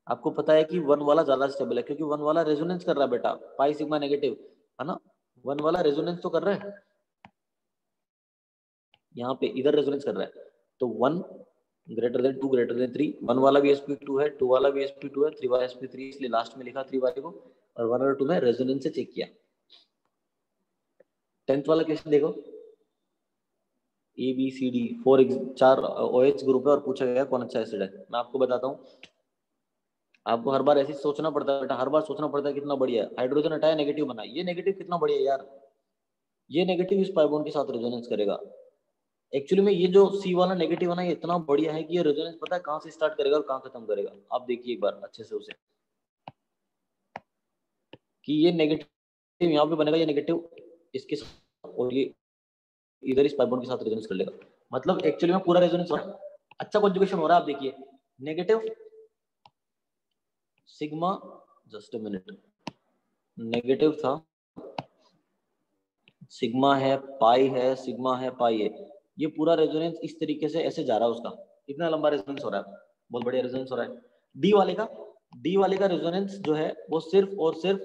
आपको पता है कि 1 वाला ज्यादा स्टेबल है, क्योंकि 1 वाला रेजोनेंस कर रहा है बेटा, पाई सिग्मा नेगेटिव है ना, 1 वाला रेजोनेंस तो कर रहा है, यहाँ पे इधर रेजोनेंस कर रहा है। तो 1 ग्रेटर देन 2 ग्रेटर देन 3, 1 वाला भी sp2 है, 2 वाला भी sp2 है, 3 वाला sp3, इसलिए लास्ट में लिखा 3 वाले को, और 1 और 2 में रेजोनेंस से चेक किया। 10th वाला क्वेश्चन देखो, ABCD 4 OH ग्रुप है और पूछा गया कौन अच्छा एसिड है। मैं आपको बताता हूँ, आपको हर बार ऐसे सोचना पड़ता है बेटा, हर बार सोचना पड़ता है कितना बढ़िया है। हाइड्रोजन हटाया नेगेटिव बना, ये नेगेटिव कितना बढ़िया है यार, ये नेगेटिव इस पाई बॉन्ड के साथ रेजोनेंस करेगा। एक्चुअली में ये जो C वाला नेगेटिव है ना, ये इतना बढ़िया है कि ये रेजोनेंस पता है कहाँ से स्टार्ट करेगा और कहाँ खत्म करेगा। आप देखिए एक बार अच्छे से उसे, कि ये नेगेटिव यहाँ पे बनेगा, ये नेगेटिव इसके साथ, और ये इधर इस पाई बॉन्ड के साथ रेजोनेंस कर लेगा। मतलब एक्चुअली में पूरा रेजोनेंस हो रहा है, अच्छा कॉन्जुगेशन हो रहा है। आप देखिए negative sigma, just a minute, negative था, सिग्मा है, पाई है, सिग्मा है, पाई है, ये पूरा रेजोनेंस इस तरीके से ऐसे जा रहा है उसका, इतना लंबा रेजोनेंस हो रहा है, बहुत बढ़िया रेजोनेंस हो रहा है। डी वाले का रेजोनेंस जो है वो सिर्फ और सिर्फ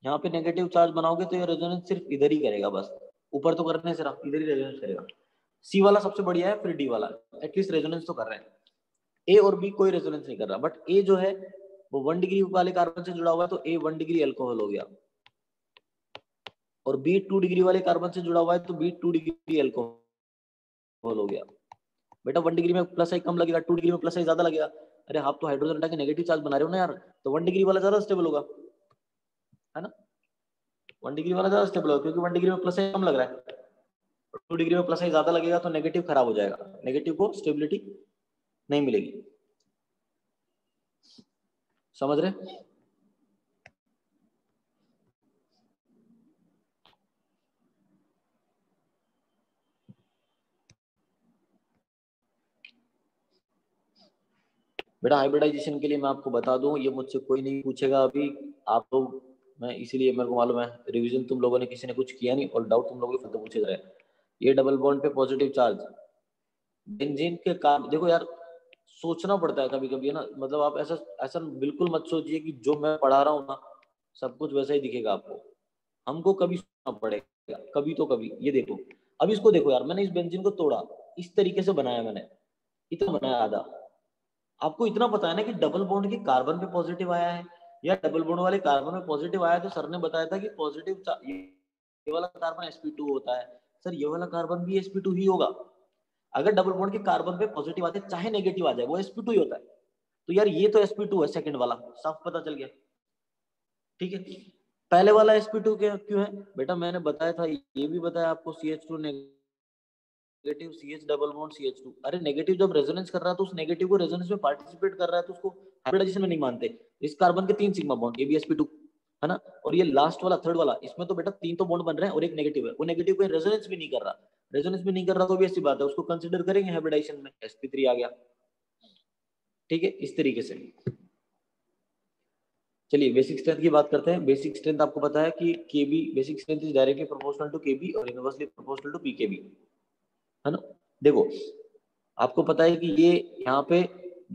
यहाँ पे नेगेटिव चार्ज बनाओगे तो ये रेजोनेंस सिर्फ इधर ही करेगा, बस ऊपर तो करने से रहा, इधर ही रेजोनेंस करेगा। सी वाला सबसे बढ़िया है, फिर डी वाला, एटलीस्ट रेजोनेंस तो कर रहे हैं। ए और बी कोई रेजोनेंस नहीं कर रहा, बट ए जो है वो 1 डिग्री वाले कार्बन से जुड़ा हुआ है, तो ए 1 डिग्री अल्कोहल हो गया, और बी 2 डिग्री वाले कार्बन से जुड़ा हुआ है तो बी 2 डिग्री अल्कोहल हो गया। बेटा 1 डिग्री में प्लस आई कम लगेगा, 2 डिग्री में प्लस आई ज्यादा लगेगा। अरे आप तो हाइड्रोजन हटा के नेगेटिव चार्ज बना रहे हो ना यार, तो 1 डिग्री वाला ज्यादा स्टेबल होगा, है ना, 1 डिग्री वाला ज्यादा स्टेबल होगा, क्योंकि 1 डिग्री में प्लस आई कम लग रहा है, 2 डिग्री में प्लस आई ज्यादा लगेगा तो नेगेटिव खराब हो जाएगा, नेगेटिव को स्टेबिलिटी नहीं मिलेगी। समझ रहे? बेटा हाइब्रिडाइजेशन के लिए मैं आपको बता दूं, ये मुझसे कोई नहीं पूछेगा अभी, आप लोग, मैं इसीलिए मेरे को मालूम है रिवीजन तुम लोगों ने किसी ने कुछ किया नहीं, और डाउट तुम लोगों के पूछे जा रहे हैं। ये डबल बॉन्ड पे पॉजिटिव चार्ज बेंजीन के काम, देखो यार सोचना पड़ता है कभी कभी, है ना, मतलब आप ऐसा ऐसा बिल्कुल मत सोचिए कि जो मैं पढ़ा रहा हूँ ना सब कुछ वैसा ही दिखेगा आपको, हमको कभी सोचना पड़ेगा, कभी तो कभी। ये देखो, अब इसको देखो यार, मैंने इस बेंजीन को तोड़ा, इस तरीके से बनाया मैंने, इतना बनाया आधा। आपको इतना पता है ना कि डबल बॉन्ड के कार्बन पे पॉजिटिव आया है, या डबल बॉन्ड वाले कार्बन में पॉजिटिव आया, तो सर ने बताया था कि पॉजिटिव ये वाला कार्बन sp2 होता है, सर ये वाला कार्बन भी sp2 ही होगा। अगर डबल बॉन्ड के कार्बन पे पॉजिटिव आते चाहे नेगेटिव आ जाए, वो sp2 ही होता है। तो यार ये तो sp2 है सेकंड वाला, साफ पता चल गया। ठीक है, पहले वाला sp2 क्यों है बेटा, मैंने बताया था, ये भी बताया आपको, CH2 negative CH double bond CH2। अरे नेगेटिव जब रेजोनेंस कर रहा है तो उस नेगेटिव को रेजोनेंस में पार्टिसिपेट कर रहा है तो उसको हाइब्रिडाइजेशन में नहीं मानते। इस कार्बन के 3 सिग्मा बॉन्ड, ये भी sp2 है ना, और ये लास्ट वाला थर्ड वाला, इसमें तो बेटा 3 तो बॉन्ड बन रहे हैं और एक नेगेटिव है, वो नेगेटिव को रेजोनेंस भी नहीं कर रहा, रेजोनेंस भी नहीं कर रहा तो भी ऐसी बात है, उसको कंसीडर करेंगे हाइब्रिडाइजेशन में, sp3 आ गया। ठीक है, इस तरीके से। चलिए बेसिक स्ट्रेंथ की बात करते हैं। बेसिक स्ट्रेंथ आपको पता है कि Kb basic strength is directly proportional to Kb और इनवर्सली प्रोपोर्शनल टू Pkb, है ना। देखो आपको पता है कि ये यहाँ पे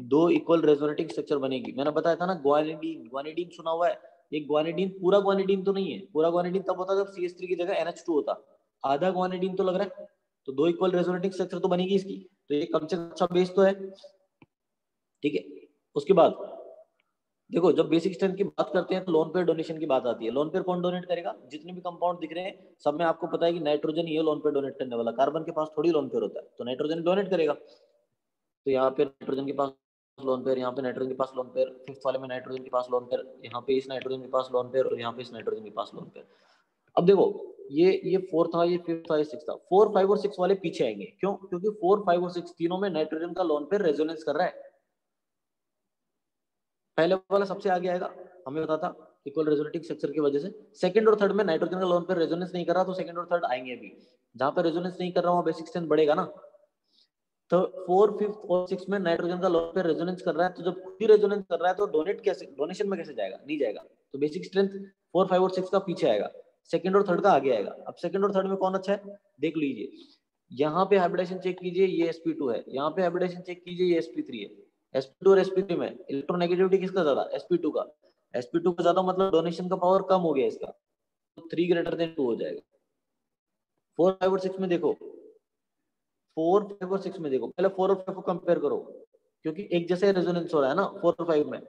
दो इक्वल रेजोनेटिंग स्ट्रक्चर बनेगी, मैंने बताया था ना, ग्वानिडीन, ग्वानिडीन सुना हुआ है, ये ग्वानिडीन पूरा ग्वानिडीन तो नहीं है, पूरा ग्वानिडीन तब होता जब CH3 की जगह NH2 होता, आधा ग्वानिडीन तो लग रहा है, तो दो इक्वल रेजोनेटिंग स्ट्रक्चर तो बनेगी इसकी, तो ये कम से कम अच्छा बेस तो है। ठीक है, उसके बाद देखो जब बेसिक स्ट्रेंथ की बात करते हैं तो लोन पेयर डोनेशन की बात आती है। लोन पेयर कौन डोनेट करेगा, जितने भी कंपाउंड दिख रहे हैं सब में आपको पता है कि नाइट्रोजन ही है लोन पेयर डोनेट करने वाला, कार्बन के पास थोड़ी लोन पेयर होता है, तो नाइट्रोजन डोनेट करेगा। तो यहाँ पे नाइट्रोजन के पास लोन पेयर, यहाँ पे नाइट्रोजन के पास लोन पेयर, फिफ्थ वाले में नाइट्रोजन के पास लोन पेयर, यहाँ पे इस नाइट्रोजन के पास लोन पेयर और यहाँ पे इस नाइट्रोजन के पास लोन पेयर। अब देखो ये फोर्थ था, ये फिफ्थ था, ये सिक्स था, 4, 5 और 6 वाले पीछे आएंगे, क्यों, क्योंकि 4, 5 और 6 तीनों में नाइट्रोजन का लोन पेयर रेजोनेंस कर रहा है। पहले वाला सबसे आगे आएगा, हमें पता था इक्वल रेजोनेटिंग स्ट्रक्चर की वजह से। सेकंड और थर्ड में नाइट्रोजन का लोन पेयर रेजोनेंस नहीं कर रहा, तो सेकंड और थर्ड आएंगे भी, जहां पे रेजोनेंस नहीं कर रहा वहां बेसिक स्ट्रेंथ बढ़ेगा ना। तो 4, 5 और 6 में नाइट्रोजन का लोन पेयर रेजोनेंस कर रहा है, तो जब खुद ही रेजोनेंस कर रहा है तो डोनेशन में कैसे जाएगा, नहीं जाएगा, तो बेसिक स्ट्रेंथ 4, 5 और 6 का पीछे आएगा, सेकंड और थर्ड का आगे आएगा। अब सेकंड और थर्ड में कौन अच्छा है देख लीजिए, यहाँ पे हाइब्रिडेशन चेक कीजिए, ये sp2 है, यहाँ पे हाइब्रिडेशन चेक कीजिए, ये sp3 है। sp2 और sp3 में इलेक्ट्रोनेगेटिविटी किसका ज्यादा, sp2 का, sp2 का ज्यादा, मतलब डोनेशन का पावर कम हो गया इसका, तो 3 ग्रेटर देन 2 हो जाएगा। 4, 5 और 6 में देखो, 4, 5 और 6 में देखो, पहले 4 और 5 को कंपेयर करो, क्योंकि एक जैसे रेजोनेंस हो रहा है ना 4 और 5 में,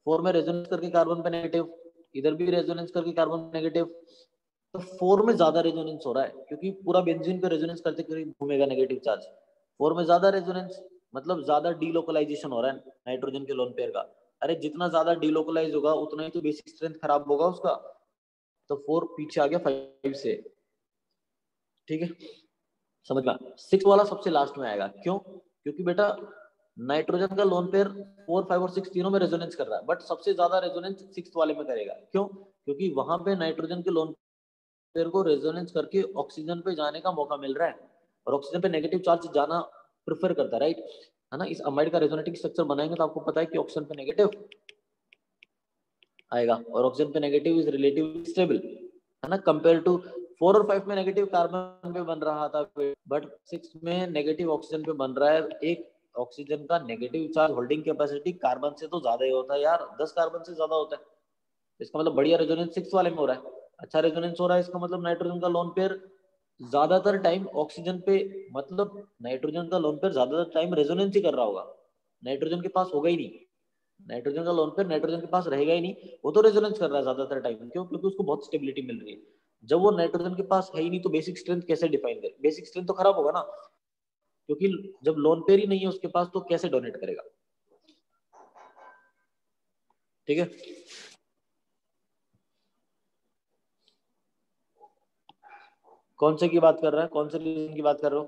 4 में रेजोनेंस करके कार्बन पे नेगेटिव, इधर भी रेजोनेंस करके कार्बन नेगेटिव, तो 4 में ज्यादा रेजोनेंस हो रहा है, क्योंकि पूरा बेंजीन पे रेजोनेंस करते करीब घूमेगा नेगेटिव चार्ज, 4 में ज्यादा रेजोनेंस, मतलब ज्यादा डीलोकलाइजेशन हो रहा है नाइट्रोजन के लोन पेयर का। अरे जितना ज्यादा डीलोकलाइज होगा उतना ही तो बेसिक स्ट्रेंथ खराब होगा उसका, तो 4 पीछे आ गया 5 से। ठीक है, समझ में। 6 वाला सबसे लास्ट में आएगा, क्यों, क्योंकि बेटा नाइट्रोजन का लोन पेयर 4, 5 और 6 तीनों में रेजोनेंस कर रहा है, बट सबसे ज्यादा रेजोनेंस 6 वाले में करेगा, क्यों, क्योंकि वहां पे नाइट्रोजन के लोन पेयर को रेजोनेंस करके ऑक्सीजन पे जाने का मौका मिल रहा है, और ऑक्सीजन पे नेगेटिव चार्ज जाना प्रेफर करता है, राइट, है ना। इस अमाइड का रेजोनेटिंग स्ट्रक्चर बनाएंगे तो आपको पता है कि ऑक्सीजन पे नेगेटिव आएगा, और ऑक्सीजन पे नेगेटिव इज रिलेटिवली स्टेबल, है ना, कंपेयर टू 4 और 5 में नेगेटिव कार्बन पे बन रहा था, बट 6 में नेगेटिव ऑक्सीजन पे बन रहा है। एक ऑक्सीजन का negative charge holding capacity carbon से तो ज्यादा ही होता है यार, 10 कार्बन से ज्यादा होता है, इसका मतलब बढ़िया रेजोनेंस 6 वाले में हो रहा है, अच्छा रेजोनेंस हो रहा है, इसका मतलब नाइट्रोजन का लोन पेयर ज्यादातर टाइम ऑक्सीजन पे, मतलब नाइट्रोजन का लोन पेयर ज्यादातर टाइम रेजोनेंस ही कर रहा होगा, नाइट्रोजन के पास होगा ही नहीं, नाइट्रोजन का लोन पेयर नाइट्रोजन के पास रहेगा ही नहीं, वो तो रेजोनेंस कर रहा है ज्यादातर टाइम, क्यों, क्योंकि उसको बहुत स्टेबिलिटी मिल रही है। जब वो नाइट्रोजन के पास है ही नहीं तो बेसिक स्ट्रेंथ कैसे डिफाइन करे, बेसिक स्ट्रेंथ तो खराब होगा ना, क्योंकि जब लोन पेयर ही नहीं है उसके पास तो कैसे डोनेट करेगा। ठीक है, कौन से की बात कर रहा है, कौन से रीजन की बात कर रहे हो,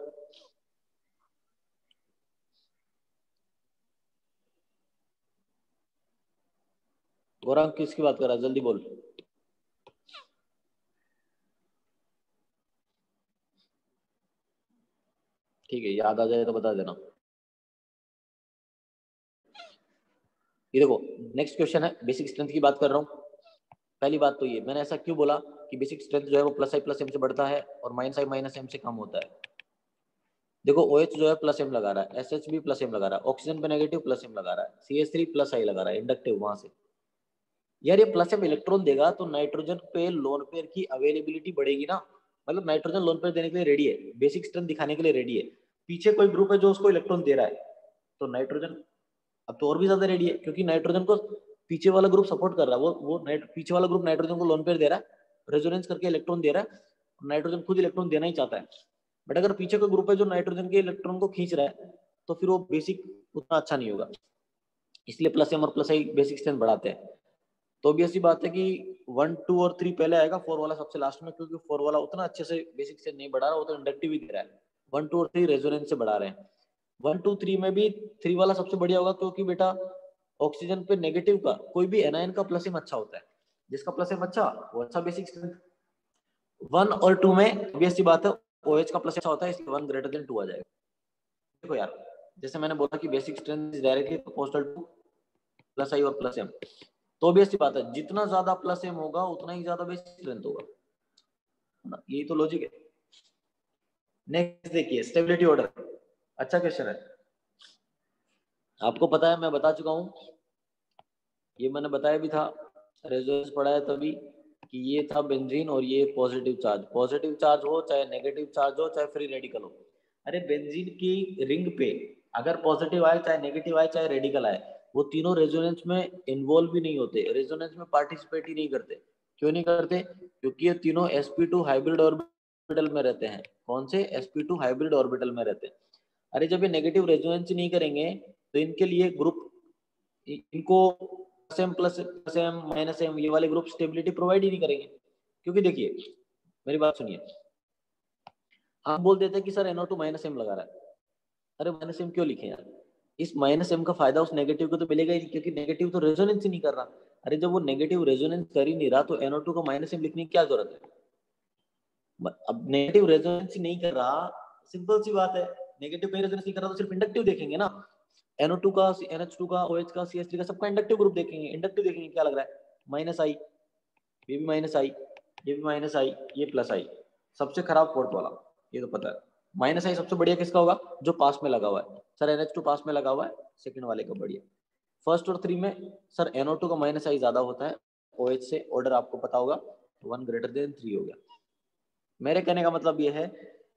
गौरव किसकी बात कर रहा है, जल्दी बोल। ठीक है, याद आ जाए तो बता देना। ये देखो नेक्स्ट क्वेश्चन है, बेसिक स्ट्रेंथ की बात कर रहा हूँ। पहली बात तो ये मैंने ऐसा क्यों बोला कि बेसिक स्ट्रेंथ जो है वो प्लस आई प्लस एम से बढ़ता है और माइनस आई माइनस एम से कम होता है। देखो OH जो है प्लस एम लगा रहा है, SH भी प्लस एम लगा रहा है, ऑक्सीजन पे नेगेटिव प्लस एम लगा रहा है, CH3 प्लस आई लगा रहा है इंडक्टिव, वहां से यार ये प्लस एम इलेक्ट्रॉन देगा तो नाइट्रोजन पे लोन पेयर की अवेलेबिलिटी बढ़ेगी ना, मतलब नाइट्रोजन लोन पेयर देने के लिए रेडी है, बेसिक स्ट्रेंथ दिखाने के लिए रेडी है। पीछे कोई ग्रुप है जो उसको इलेक्ट्रॉन दे रहा है, तो नाइट्रोजन अब तो और भी ज्यादा रेडी है, क्योंकि नाइट्रोजन को पीछे वाला ग्रुप सपोर्ट कर रहा है, पीछे वाला ग्रुप नाइट्रोजन को लोन पेयर दे रहा है, रेजोनेंस करके इलेक्ट्रॉन दे रहा है, नाइट्रोजन खुद इलेक्ट्रॉन देना ही चाहता है। बट अगर पीछे कोई ग्रुप है जो नाइट्रोजन के इलेक्ट्रॉन को खींच रहा है तो फिर वो बेसिक उतना अच्छा नहीं होगा। इसलिए प्लस एम और प्लस आई बेसिक स्ट्रेंथ बढ़ाते हैं। तो भी ऐसी बात है कि 1 2 और 3 पहले आएगा, 4 वाला सबसे लास्ट में, क्योंकि 4 वाला उतना अच्छे से बेसिक स्ट्रेंथ नहीं बढ़ा रहा, वो तो इंडक्टिव ही दे रहा है। 1 2 और 3 रेजोनेंस से बढ़ा रहे हैं। 1 2 3 में भी 3 वाला सबसे बढ़िया होगा, क्योंकि बेटा ऑक्सीजन पे नेगेटिव का कोई भी एनायन का प्लस एम अच्छा होता है, जिसका प्लस एम अच्छा वो अच्छा बेसिक स्ट्रेंथ। 1 और 2 में भी ऐसी बात है, OH का प्लस अच्छा होता है, इसलिए 1 ग्रेटर देन 2 आ जाएगा। देखो यार, जैसे मैंने बोला कि basic strength is directly proportional to plus I और प्लस एम, तो भी ऐसी बात है, जितना ज्यादा प्लस एम होगा उतना ही ज्यादा बेसिक स्ट्रेंथ होगा, यही तो लॉजिक है। नेक्स्ट देखिए, स्टेबिलिटी ऑर्डर, अच्छा क्वेश्चन है। आपको पता है, मैं बता चुका हूं, ये मैंने बताया भी था, रेजोनेंस पढ़ा है तभी, कि ये था बेंजीन और ये पॉजिटिव चार्ज। पॉजिटिव चार्ज हो चाहे नेगेटिव चार्ज हो चाहे फ्री रेडिकल हो, अरे बेंजीन की रिंग पे अगर पॉजिटिव आए चाहे नेगेटिव आए चाहे रेडिकल आए, वो तीनों रेजोनेंस में इन्वॉल्व भी नहीं होते, रेजोनेंस में पार्टिसिपेट ही नहीं करते। क्यों नहीं करते? क्योंकि ये तीनों sp2 हाइब्रिड ऑर्बिटल में रहते हैं। कौन से? sp2 हाइब्रिड ऑर्बिटल में रहते हैं। अरे जब ये नेगेटिव रेजोनेंस नहीं करेंगे तो इनके लिए ग्रुप, इनको M plus M minus M ये वाले ग्रुप स्टेबिलिटी प्रोवाइड ही नहीं करेंगे। क्योंकि देखिए, मेरी बात सुनिए, आप बोल देते हैं कि सर NO2 माइनस एम लगा रहा है, अरे माइनस एम क्यों लिखे यार? इस माइनस एम का फायदा उस नेगेटिव को तो मिलेगा ही नहीं, क्योंकि नेगेटिव तो रेजोनेंस ही नहीं कर रहा। अरे जब वो नेगेटिव रेजोनेंस कर ही नहीं रहा तो NO2 का माइनस एम लिखने की क्या जरूरत है? अब नेगेटिव रेजोनेंस ही नहीं कर रहा, सिंपल सी बात है, नेगेटिव कहीं रेजोनेंस नहीं कर रहा तो सिर्फ इंडक्टिव देखेंगे ना, NO2 का, NH2 का, OH का, CH3 का, सबका इंडक्टिव ग्रुप देखेंगे। इंडक्टिव देखेंगे, क्या लग रहा है? माइनस आई, ये भी माइनस आई, ये भी माइनस आई, ये प्लस आई, सबसे खराब फोर्थ वाला, ये तो पता है। माइनस आई सबसे बढ़िया किसका होगा? जो पास में लगा हुआ है। सर NH2 पास में लगा हुआ है, सेकंड वाले का बढ़िया। फर्स्ट और 3 में सर NO2 का माइनस आई ज्यादा होता है OH से, ऑर्डर आपको पता होगा, 1 ग्रेटर देन 3 हो गया। मेरे कहने का मतलब ये है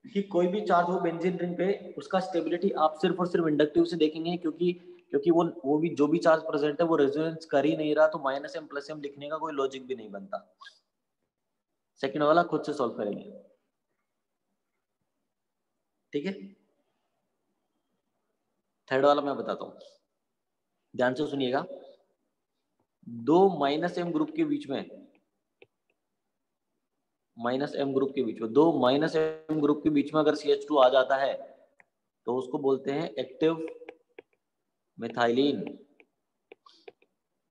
कि कोई भी चार्ज हो बेंजीन रिंग पे, उसका स्टेबिलिटी आप सिर्फ और सिर्फ इंडक्टिव से देखेंगे, क्योंकि वो भी जो भी चार्ज प्रेजेंट है वो रेजोनेंस कर ही नहीं रहा, तो माइनस एम प्लस एम लिखने का कोई लॉजिक भी नहीं बनता। सेकंड वाला खुद से सॉल्व करेंगे, ठीक है। थर्ड वाला मैं बताता हूँ, ध्यान से सुनिएगा। दो माइनस एम ग्रुप के बीच में, दो माइनस एम ग्रुप के बीच में अगर CH2 आ जाता है तो उसको बोलते हैं एक्टिव मिथाइलिन,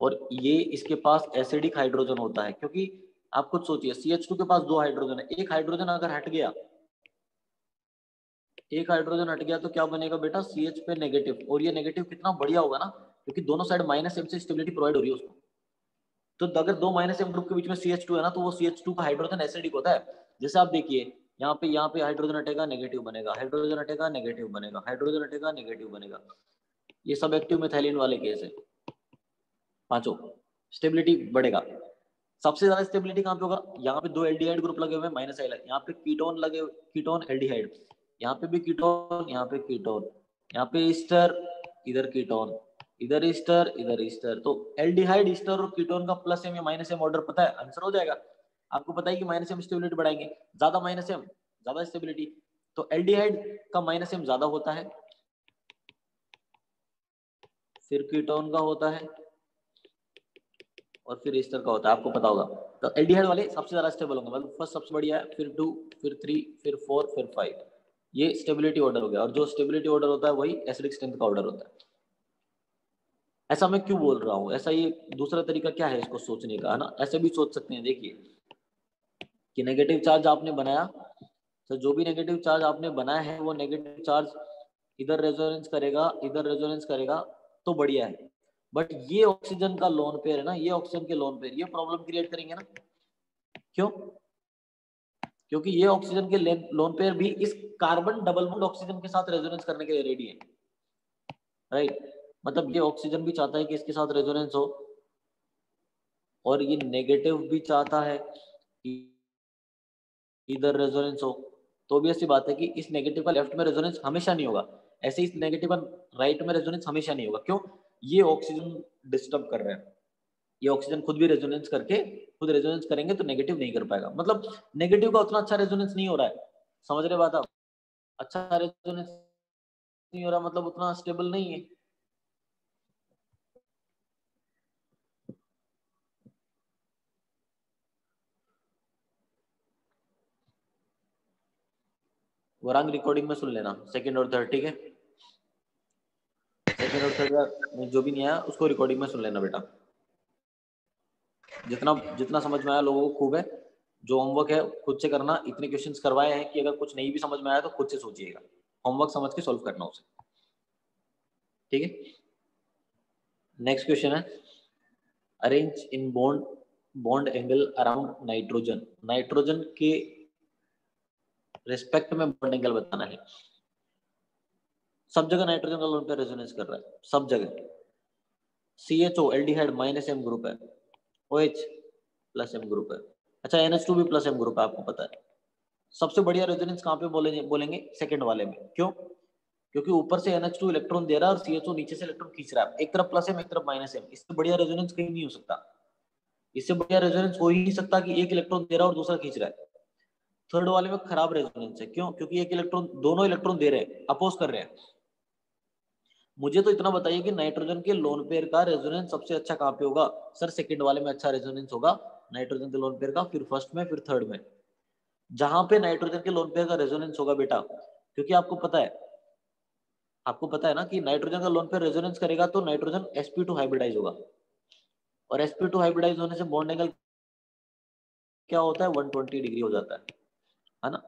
और ये इसके पास एसिडिक हाइड्रोजन होता है। क्योंकि आप खुद सोचिए, CH2 के पास 2 हाइड्रोजन है, एक हाइड्रोजन अगर हट गया, तो क्या बनेगा बेटा? CH पे नेगेटिव, और ये नेगेटिव कितना बढ़िया होगा ना, क्योंकि दोनों साइड माइनस एम से स्टेबिलिटी प्रोवाइड हो रही है उसको। तो अगर दो माइनस एम ग्रुप के बीच में CH2 है ना, तो वो CH2 का हाइड्रोजन एसिडिक होता है। जैसे आप देखिए, यहाँ पे हाइड्रोजन हटेगा नेगेटिव बनेगा, हाइड्रोजन हटेगा नेगेटिव बनेगा, हाइड्रोजन हटेगा नेगेटिव बनेगा। ये सब एक्टिव मिथाइलिन वाले केस है, पांचों। स्टेबिलिटी बढ़ेगा। सबसे ज्यादा स्टेबिलिटी कहाँ पे होगा? यहाँ पे 2 एल्डिहाइड ग्रुप लगे हुए हैं, माइनस आई, यहाँ पे कीटोन लगे, कीटोन एल्डिहाइड, यहाँ पे भी कीटोन, यहाँ पे कीटोन, यहाँ पे ईस्टर, इधर कीटोन, इधर ईस्टर, इधर ईस्टर। तो एल्डिहाइड, ईस्टर और कीटोन का प्लस एम या माइनस एम ऑर्डर पता है, आंसर हो जाएगा। आपको पता है कि माइनस एम स्टेबिलिटी बढ़ाएंगे, ज्यादा माइनस एम ज्यादा स्टेबिलिटी, तो एल्डिहाइड का माइनस एम ज्यादा होता है, फिर कीटोन का होता है, और फिर ईस्टर का होता है, आपको पता होगा। तो एल्डिहाइड वाले सबसे ज्यादा स्टेबल होंगे, मतलब फर्स्ट सबसे बढ़िया है, फिर 2, फिर 3, फिर 4, फिर 5। ये स्टेबिलिटी ऑर्डर हो गया, और जो स्टेबिलिटी ऑर्डर होता है वही एसिडिक स्ट्रेंथ का ऑर्डर होता है। ऐसा मैं क्यों बोल रहा हूँ? ऐसा, ये दूसरा तरीका क्या है इसको सोचने का, है ना। ऐसे भी सोच सकते हैं, देखिए कि नेगेटिव चार्ज आपने बनाया, तो जो भी नेगेटिव चार्ज आपने बनाया है वो नेगेटिव चार्ज इधर रेजोनेंस करेगा, इधर रेजोनेंस करेगा, तो बढ़िया है। बट ये ऑक्सीजन का लोन पेयर है ना, ये ऑक्सीजन के लोन पेयर ये प्रॉब्लम क्रिएट करेंगे ना। क्यों? क्योंकि ये ऑक्सीजन के लोन पेयर भी इस कार्बन डबल बॉन्ड ऑक्सीजन के साथ रेजोनेंस करने के लिए रेडी है, राइट। मतलब ये ऑक्सीजन भी चाहता है कि इसके साथ रेजोनेंस हो, और ये नेगेटिव भी चाहता है कि इधर रेजोनेंस हो। तो भी ऐसी बात है कि इस नेगेटिव का लेफ्ट में रेजोनेंस हमेशा नहीं होगा, ऐसे इस नेगेटिव का राइट में रेजोनेंस हमेशा नहीं होगा। क्यों? ये ऑक्सीजन डिस्टर्ब कर रहे हैं, ये ऑक्सीजन खुद भी रेजोनेंस करके, खुद रेजोनेंस करेंगे तो नेगेटिव नहीं कर पाएगा। मतलब नेगेटिव का उतना अच्छा रेजोनेंस नहीं हो रहा है, समझ रहे बात आप? अच्छा रेजोनेंस नहीं हो रहा, मतलब उतना स्टेबल नहीं है। गौरांग रिकॉर्डिंग में सुन लेना सेकंड और थर्ड, ठीक है। सेकंड और थर्ड जो भी नहीं आया उसको रिकॉर्डिंग में सुन लेना बेटा। जितना जितना समझ में आया लोगों को खूब है। जो होमवर्क है खुद से करना। इतने क्वेश्चंस करवाए हैं कि अगर कुछ नहीं भी समझ में आया तो खुद से सोचिएगा, होमवर्क समझ के सॉल्व करना उसे, ठीक है। नेक्स्ट क्वेश्चन है, arrange in bond angle around nitrogen. Nitrogen के रिस्पेक्ट में बॉन्ड एंगल बताना है। सब जगह नाइट्रोजन का लोन पे रेजोनेंस कर रहा है, सब जगह। CHO aldehyde minus M group है, OH प्लस M ग्रुप है। अच्छा NH2 भी प्लस M ग्रुप है, आपको पता है। सबसे बढ़िया रेजोनेंस कहाँ पे बोलेंगे सेकंड वाले में। क्यों? क्योंकि ऊपर से NH2 इलेक्ट्रॉन दे रहा है और CHO नीचे से इलेक्ट्रॉन खींच रहा है, एक तरफ प्लस M एक तरफ माइनस M। इससे बढ़िया रेजोनेंस कहीं नहीं हो सकता। इससे बढ़िया रेजोनेंस हो ही नहीं सकता कि एक इलेक्ट्रॉन दे रहा है और दूसरा खींच रहा है। थर्ड वाले में खराब रेजोनेंस है। क्यों? क्योंकि एक इलेक्ट्रॉन, दोनों इलेक्ट्रॉन दे रहे हैं, अपोज कर रहे हैं। मुझे तो इतना बताइए कि नाइट्रोजन के लोन पेयर का रेजोनेंस सबसे अच्छा कहाँ पे होगा? सर सेकंड वाले में अच्छा रेजोनेंस होगा नाइट्रोजन के लोन पेयर का, फिर फर्स्ट में, फिर थर्ड में। जहां पे नाइट्रोजन के लोन पेयर का रेजोनेंस होगा बेटा, क्योंकि आपको पता है ना कि नाइट्रोजन का लोन पेयर रेजोनेंस करेगा तो नाइट्रोजन sp2 हाइब्रिडाइज होगा, और sp2 हाइब्रिडाइज होने से बॉन्ड एंगल क्या होता है? 120 डिग्री हो जाता है ना।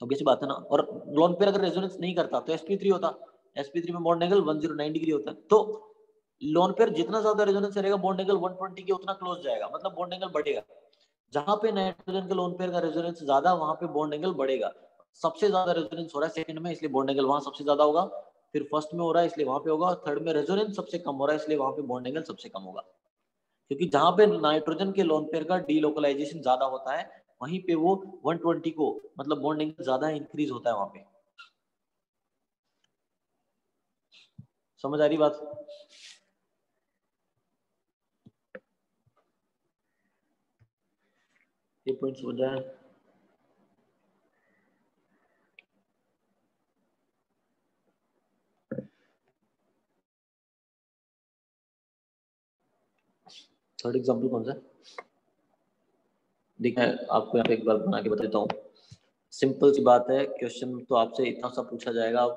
अब ऐसी बात है ना। और लोन पेयर अगर रेजोनेंस नहीं करता तो sp3 होता, sp3 में बॉन्ड एंगल 109 डिग्री होता है। तो लोन पेयर जितना ज्यादा रेजोनेंस करेगा बॉन्ड एंगल 120 के उतना क्लोज जाएगा, मतलब बॉन्ड एंगल बढ़ेगा। जहां पे नाइट्रोजन के लोन पेयर का रेजोनेंस ज्यादा, वहां पे बॉन्ड एंगल बढ़ेगा। सबसे ज्यादा रेजोनेंस हो रहा है सेकंड में, इसलिए बॉन्ड एंगल वहां सबसे ज्यादा होगा। फिर फर्स्ट में हो रहा है इसलिए वहां पे होगा, और थर्ड में रेजोनेंस सबसे कम हो रहा है इसलिए वहां पे बॉन्ड एंगल सबसे कम होगा। क्योंकि जहां पे नाइट्रोजन के लोन पेयर का डीलोकलाइजेशन ज्यादा होता है वहीं पे वो 120 को, मतलब बॉन्ड एंगल ज्यादा इंक्रीज होता है वहां पे। समझ आ रही बात? ये पॉइंट समझ आया? थर्ड एग्जांपल कौन सा? देखिए आपको यहाँ पे एक बार बना के बता देता हूँ। सिंपल सी बात है, क्वेश्चन तो आपसे इतना सा पूछा जाएगा अब,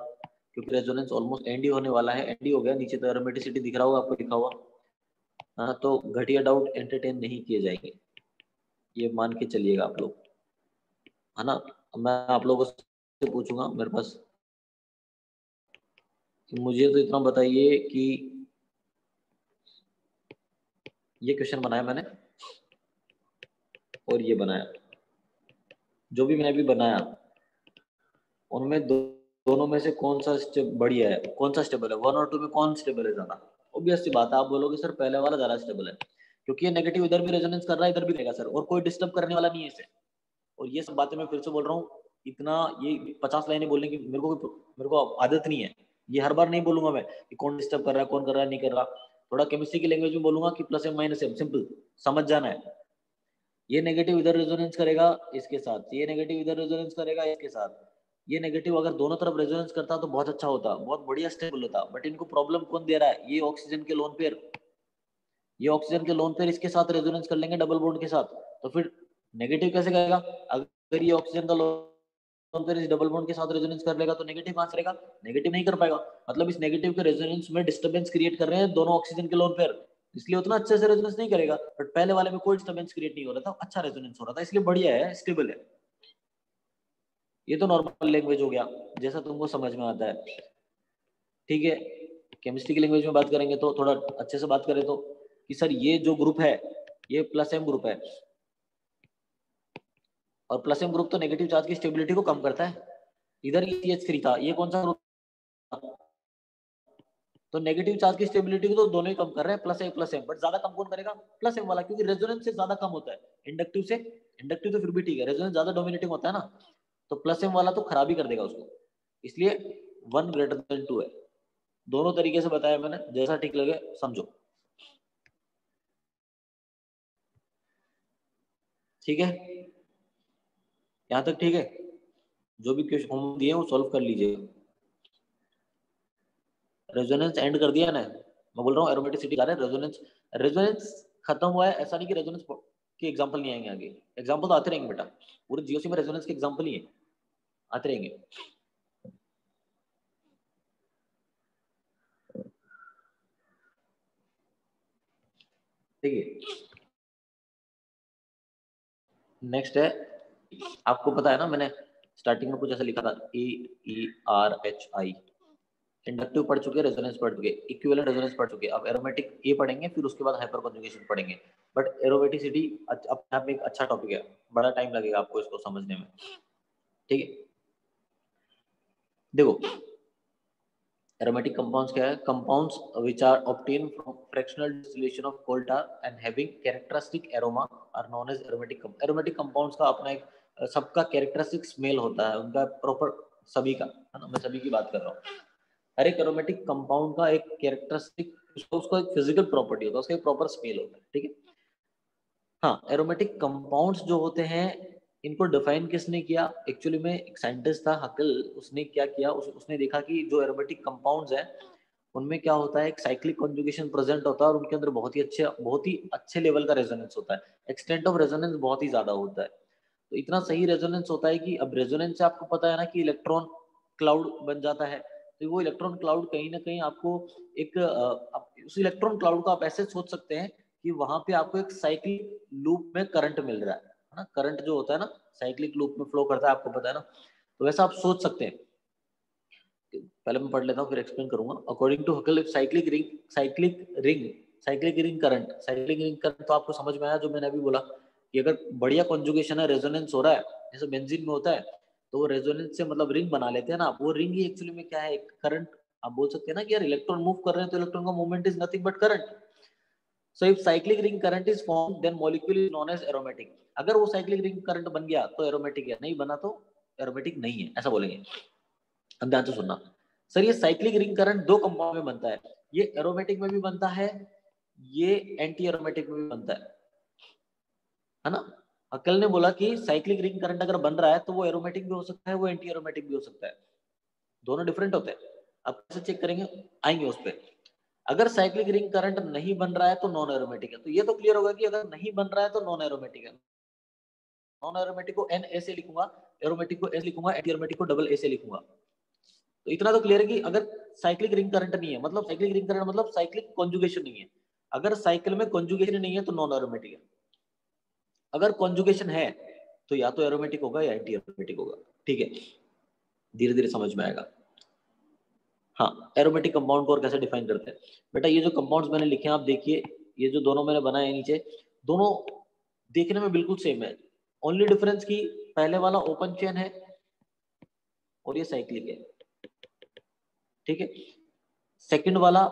क्योंकि रेजोनेंस ऑलमोस्ट एंड ही होने वाला है। एंड ही हो गया, नीचे तो एरोमेटिसिटी दिख रहा होगा आपको लिखा हुआ। हाँ, तो घटिया डाउट एंटरटेन नहीं किए जाएंगे, ये मान के चलिएगा आप लोग, है ना। मैं आप लोगों से पूछूंगा मेरे पास कि मुझे तो इतना बताइए कि ये क्वेश्चन बनाया मैंने और ये बनाया, जो भी मैंने अभी बनाया उनमें दोनों में से कौन सा स्टेप बढ़िया है, कौन सा स्टेबल है? 1 और 2 में कौन स्टेबल है ज्यादा? ऑब्वियस सी बात है, आप बोलोगे सर पहले वाला ज्यादा स्टेबल है, क्योंकि ये नेगेटिव इधर भी रेजोनेंस कर रहा है इधर भी रहेगा सर, और कोई डिस्टर्ब करने वाला नहीं है इसे। और ये सब बातें मैं फिर से बोल रहा हूँ, इतना ये 50 लाइनें बोलने की मेरे को आदत नहीं है। ये हर बार नहीं बोलूंगा मैं कि कौन डिस्टर्ब कर रहा है, कौन कर रहा है, नहीं कर रहा। थोड़ा केमिस्ट्री की लैंग्वेज में बोलूंगा कि plus M minus M, simple समझ जाना है। ये नेगेटिव इधर रेजोनेंस करेगा इसके साथ, ये नेगेटिव इधर रेजोनेंस करेगा इसके साथ। ये नेगेटिव अगर दोनों तरफ रेजोनेंस करता तो बहुत अच्छा होता, बहुत बढ़िया स्टेबल होता। बट इनको प्रॉब्लम कौन दे रहा है? ये ऑक्सीजन के लोन पेयर। ये ऑक्सीजन के लोन पेयर इसके साथ रेजोनेंस कर लेंगे डबल बॉन्ड के साथ, तो फिर नेगेटिव कैसे करेगा? अगर ये ऑक्सीजन का लोन पेयर इस डबल बॉन्ड के साथ रेजोनेंस कर लेगा तो नेगेटिव कहां से रहेगा? नेगेटिव नहीं कर पाएगा। मतलब इस नेगेटिव के रेजोनेंस में डिस्टर्बेंस क्रिएट कर रहे हैं दोनों ऑक्सीजन के लोन पेयर, इसलिए उतना अच्छे से रेजोनेंस नहीं करेगा। बट पहले वाले में कोई डिस्टर्बेंस क्रिएट नहीं हो रहा था, अच्छा रेजोनेंस हो रहा था, इसलिए बढ़िया है, स्टेबल है। ये तो नॉर्मल लैंग्वेज हो गया, जैसा तुमको समझ में आता है, ठीक है। केमिस्ट्री की लैंग्वेज में बात करेंगे तो थोड़ा अच्छे से बात करें तो, कि सर ये जो ग्रुप है ये प्लस एम ग्रुप है, और प्लस एम ग्रुप तो नेगेटिव चार्ज की स्टेबिलिटी को कम करता है। इधर ये CH3 था, ये कौन सा ग्रुप था? तो नेगेटिव चार्ज की स्टेबिलिटी को तो दोनों ही कम कर रहे हैं, प्लस एम, बट ज्यादा कम कौन करेगा? प्लस एम वाला, क्योंकि रेजोनेंस से ज्यादा कम होता है इंडक्टिव से। इंडक्टिव तो फिर भी ठीक है, रेजोनेंस ज्यादा डोमिनेटिंग होता है ना, तो प्लस एम वाला तो खराब ही कर देगा उसको, इसलिए 1 > 2 है। दोनों तरीके से बताया मैंने, जैसा ठीक लगे समझो, ठीक है। यहाँ तक ठीक है? जो भी क्वेश्चन होमवर्क दिए वो सॉल्व कर लीजिए। रेजोनेंस एंड कर दिया ना, मैं बोल रहा हूँ एरोमेटिसिटी आ रहा है, रेजोनेंस रेजोनेंस खत्म हुआ है ऐसा नहीं कि रेजोनेंस के एग्जांपल नहीं आएंगे आगे, एग्जांपल तो आते रहेंगे बेटा, पूरे जीओसी में रेजोनेंस के एग्जांपल ही है, आते रहेंगे। ठीक है, नेक्स्ट है, आपको पता है ना मैंने स्टार्टिंग में कुछ ऐसा लिखा था, EERHI, इंडक्टिव पढ़ चुके, रेजोनेंस पढ़ चुके, इक्विवेलेंट रेजोनेंस पढ़ चुके, अब एरोमेटिक ये पढ़ेंगे, फिर उसके बाद हाइपर कॉन्जुगेशन पढ़ेंगे। बट एरोमेटिसिटी अपने आप में एक अच्छा टॉपिक है, बड़ा टाइम लगेगा आपको इसको समझने में। ठीक है, देखो एरोमेटिक कंपाउंड्स क्या है, compounds which are obtain from fractional distillation of coal tar and having characteristic aroma are known as aromatic. Aromatic compounds का अपना एक सबका कैरेक्टरिस्टिक स्मेल होता है, उनका प्रॉपर, सभी का है ना, मैं सभी की बात कर रहा हूँ। हर एक एरोमेटिक कंपाउंड का एक कैरेक्टरिस्टिक, उसका एक फिजिकल प्रॉपर्टी होता है, उसका एक प्रॉपर स्मेल होता है। ठीक है, हाँ, एरोमेटिक कंपाउंड्स जो होते हैं इनको डिफाइन किसने किया, एक्चुअली में एक साइंटिस्ट था हकल, उसने क्या किया, उसने देखा कि जो एरोमेटिक कंपाउंड्स हैं उनमें क्या होता है, एक साइक्लिक कॉन्जुगेशन प्रेजेंट होता है और उनके अंदर बहुत ही अच्छे लेवल का रेजोनेंस होता है, एक्सटेंट ऑफ रेजोनेंस बहुत ही ज्यादा होता है। तो इतना सही रेजोनेंस होता है कि अब रेजोनेंस से आपको पता है ना कि इलेक्ट्रॉन क्लाउड बन जाता है, तो वो इलेक्ट्रॉन क्लाउड कहीं ना कहीं आपको एक उस इलेक्ट्रॉन क्लाउड को आप ऐसे सोच सकते हैं कि वहां पे आपको एक साइक्लिक लूप में करंट मिल रहा है ना, करंट जो होता है ना साइक्लिक लूप में फ्लो करता है, आपको पता है ना, तो वैसा आप सोच सकते हैं। पहले मैं पढ़ लेता हूँ फिर एक्सप्लेन करूंगा। According to Huckel, cyclic ring current तो आपको समझ में आया, जो मैंने अभी बोला कि अगर बढ़िया कॉन्जुगेशन है, रेजोनेंस हो रहा है, जैसे बेंजीन में होता है, तो वो रेजोनेंस से मतलब रिंग बना लेते हैं ना, वो रिंग ही एक्चुअली में क्या है, एक करंट। आप बोल सकते हैं ना कि यार इलेक्ट्रॉन मूव कर रहे हैं तो इलेक्ट्रॉन का movement is nothing but current. So if cyclic ring current is form then molecule is known as aromatic. अगर वो साइक्लिक रिंग करंट बन गया तो एरोमेटिक है, नहीं बना तो एरोमेटिक नहीं है, ऐसा बोलेंगे। अब ध्यान से सुनना, सर ये साइक्लिक रिंग करंट दो कंपाउंड में बनता है, ये एरोमेटिक में भी बनता है, ये एंटी एरोमेटिक में भी बनता है ना। अकल ने बोला कि साइक्लिक रिंग करंट अगर बन रहा है तो वो एरोमेटिक भी हो सकता है, वो एंटी एरोमेटिक भी हो सकता है, दोनों डिफरेंट होते हैं। अब कैसे चेक करेंगे, आएंगे उस पर। अगर साइक्लिक रिंग करंट नहीं बन रहा है तो नॉन एरोमेटिक है, तो ये तो क्लियर होगा कि अगर नहीं बन रहा है तो नॉन एरोमेटिक है। नॉन एरोमेटिक को एन ए से लिखूंगा, एरोमेटिक को एस लिखूंगा, एंटी एरोमेटिक को डबल ए से लिखूंगा। तो इतना तो क्लियर है कि अगर साइक्लिक रिंग करंट नहीं है, मतलब साइक्लिक रिंग करंट मतलब साइक्लिक कॉन्जुगेशन नहीं है। अगर साइकिल में कॉन्जुगेशन नहीं है तो नॉन एरोमेटिक है, अगर कॉन्जुगेशन है तो या तो एरोमेटिक होगा या एंटी एरोमेटिक होगा। ठीक है, धीरे धीरे समझ में आएगा। हाँ, एरोमेटिक कंपाउंड को और कैसे डिफाइन करते हैं बेटा, ये जो कंपाउंड्स मैंने लिखे हैं आप देखिए, ये जो दोनों मैंने बनाए हैं नीचे, दोनों देखने में बिल्कुल सेम है, ओनली डिफरेंस की पहले वाला ओपन चेन है और ये साइक्लिक है। ठीक है, सेकंड वाला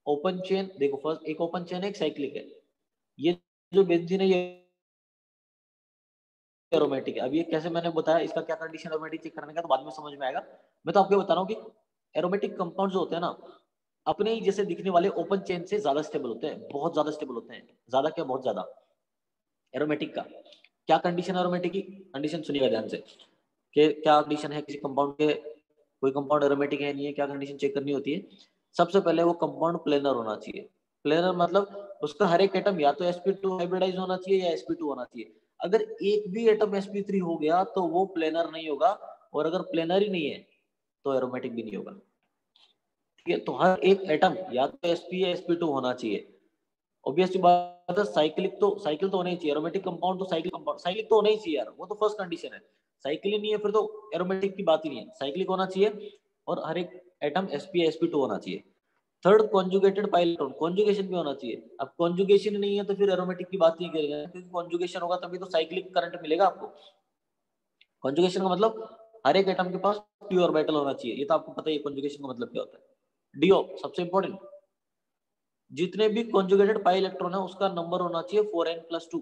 ओपन चेन, देखो फर्स्ट एक ओपन चेन है, एक साइक्लिक है। ये जो बेंजीन है ये एरोमेटिक है। अब ये कैसे मैंने बताया, इसका क्या कंडीशन एरोमेटिक चेक करने का तो बाद में समझ में आएगा। मैं तो आपको बता रहा हूँ कि एरोमेटिक कंपाउंड जो होते हैं ना, अपने ही जैसे दिखने वाले ओपन चेन से ज्यादा स्टेबल होते हैं, बहुत ज्यादा स्टेबल होते हैं, ज्यादा क्या बहुत ज्यादा। एरोमेटिक का क्या कंडीशन है, एरोमेटिक की कंडीशन सुनिएगा ध्यान से, कि क्या कंडीशन है किसी कंपाउंड के, कोई कंपाउंड एरोमेटिक है नहीं है, क्या कंडीशन चेक करनी होती है। सबसे पहले वो कंपाउंड प्लेनर होना चाहिए। प्लेनर मतलब उसका हर एक एटम या तो sp2 हाइब्रिडाइज होना चाहिए या sp2 होना चाहिए। अगर एक भी एटम sp3 हो गया तो वो प्लेनर नहीं होगा, और अगर प्लेनर ही नहीं है तो एरोमेटिक भी नहीं होगा। ठीक है, तो हर एक एटम या तो sp या sp2 होना चाहिए। ऑब्वियसली बात है, साइकिल तो होना ही चाहिए, एरोमेटिक कंपाउंड तो साइक्लिक तो होना ही चाहिए यार, वो तो फर्स्ट कंडीशन है। साइकिल ही नहीं है फिर तो एरोमेटिक की बात ही नहीं है, साइक्लिक होना चाहिए और हर एक एटम sp या sp2 होना चाहिए। Third, conjugated pi electron, conjugation भी होना चाहिए। अब कॉन्जुगेशन नहीं है तो फिर एरोमेटिक की बात नहीं करेंगे, क्योंकि कॉन्जुगेशन होगा तभी तो साइक्लिक करंट मिलेगा आपको। कॉन्जुगेशन का मतलब हर एक एटम के पास p ऑर्बिटल होना चाहिए, ये तो आपको पता ही है कॉन्जुगेशन का मतलब क्या होता है। डी सबसे इंपॉर्टेंट, जितने भी कॉन्जुगेटेड पाई इलेक्ट्रॉन है उसका नंबर होना चाहिए 4n+2।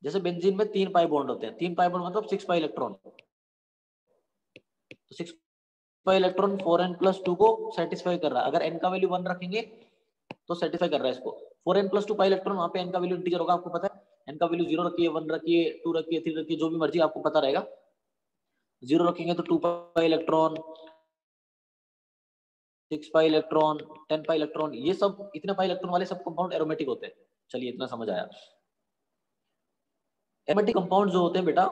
जैसे बेंजीन में 3 पाई बॉन्ड होते हैं, 3 पाई बॉन्ड मतलब 6 पाई इलेक्ट्रॉन, तो 6 पाई इलेक्ट्रॉन 4n+2 को सेटिस्फाई कर रहा है। अगर n का वैल्यू 1 रखेंगे तो सेटिस्फाई कर रहा है इसको। 4n+2 पाई इलेक्ट्रॉन, वहां पे n का वैल्यू इंटीजर होगा, आपको पता है। n का वैल्यू 0 रखिए, 1 रखिए, 2 रखिए, 3 रखिए, जो भी मर्जी आपको पता रहेगा। 0 रखेंगे तो 2 pi electron, 6 pi electron, 10 pi electron, ये सब इतने पाई इलेक्ट्रॉन वाले सब कंपाउंड एरोमेटिक होते हैं। चलिए इतना समझ आया। एरोमेटिक कंपाउंड जो होते हैं बेटा,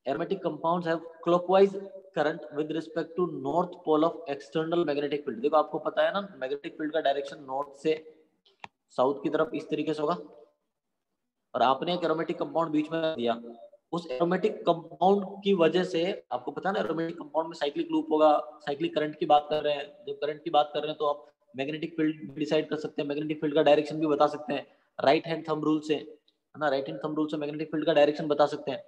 aromatic compounds have clockwise current with respect to north pole of external magnetic field. देखो आपको पता है ना, मैग्नेटिक फील्ड का डायरेक्शन नॉर्थ से साउथ की तरफ इस तरीके से होगा, और आपने एक एरोमेटिक कंपाउंड बीच में दिया, उस एरोमेटिक कंपाउंड की वजह से आपको पता है ना, एरोमेटिक कंपाउंड में साइक्लिक लूप होगा, साइक्लिक करंट की बात कर रहे हैं। जब करंट की बात कर रहे हैं तो आप मैग्नेटिक फील्ड डिसाइड कर सकते हैं, मैग्नेटिक फील्ड का डायरेक्शन भी बता सकते हैं राइट हैंड थंब रूल से, है ना, राइट हैंड थंब रूल से मैग्नेटिक फील्ड का डायरेक्शन बता सकते हैं।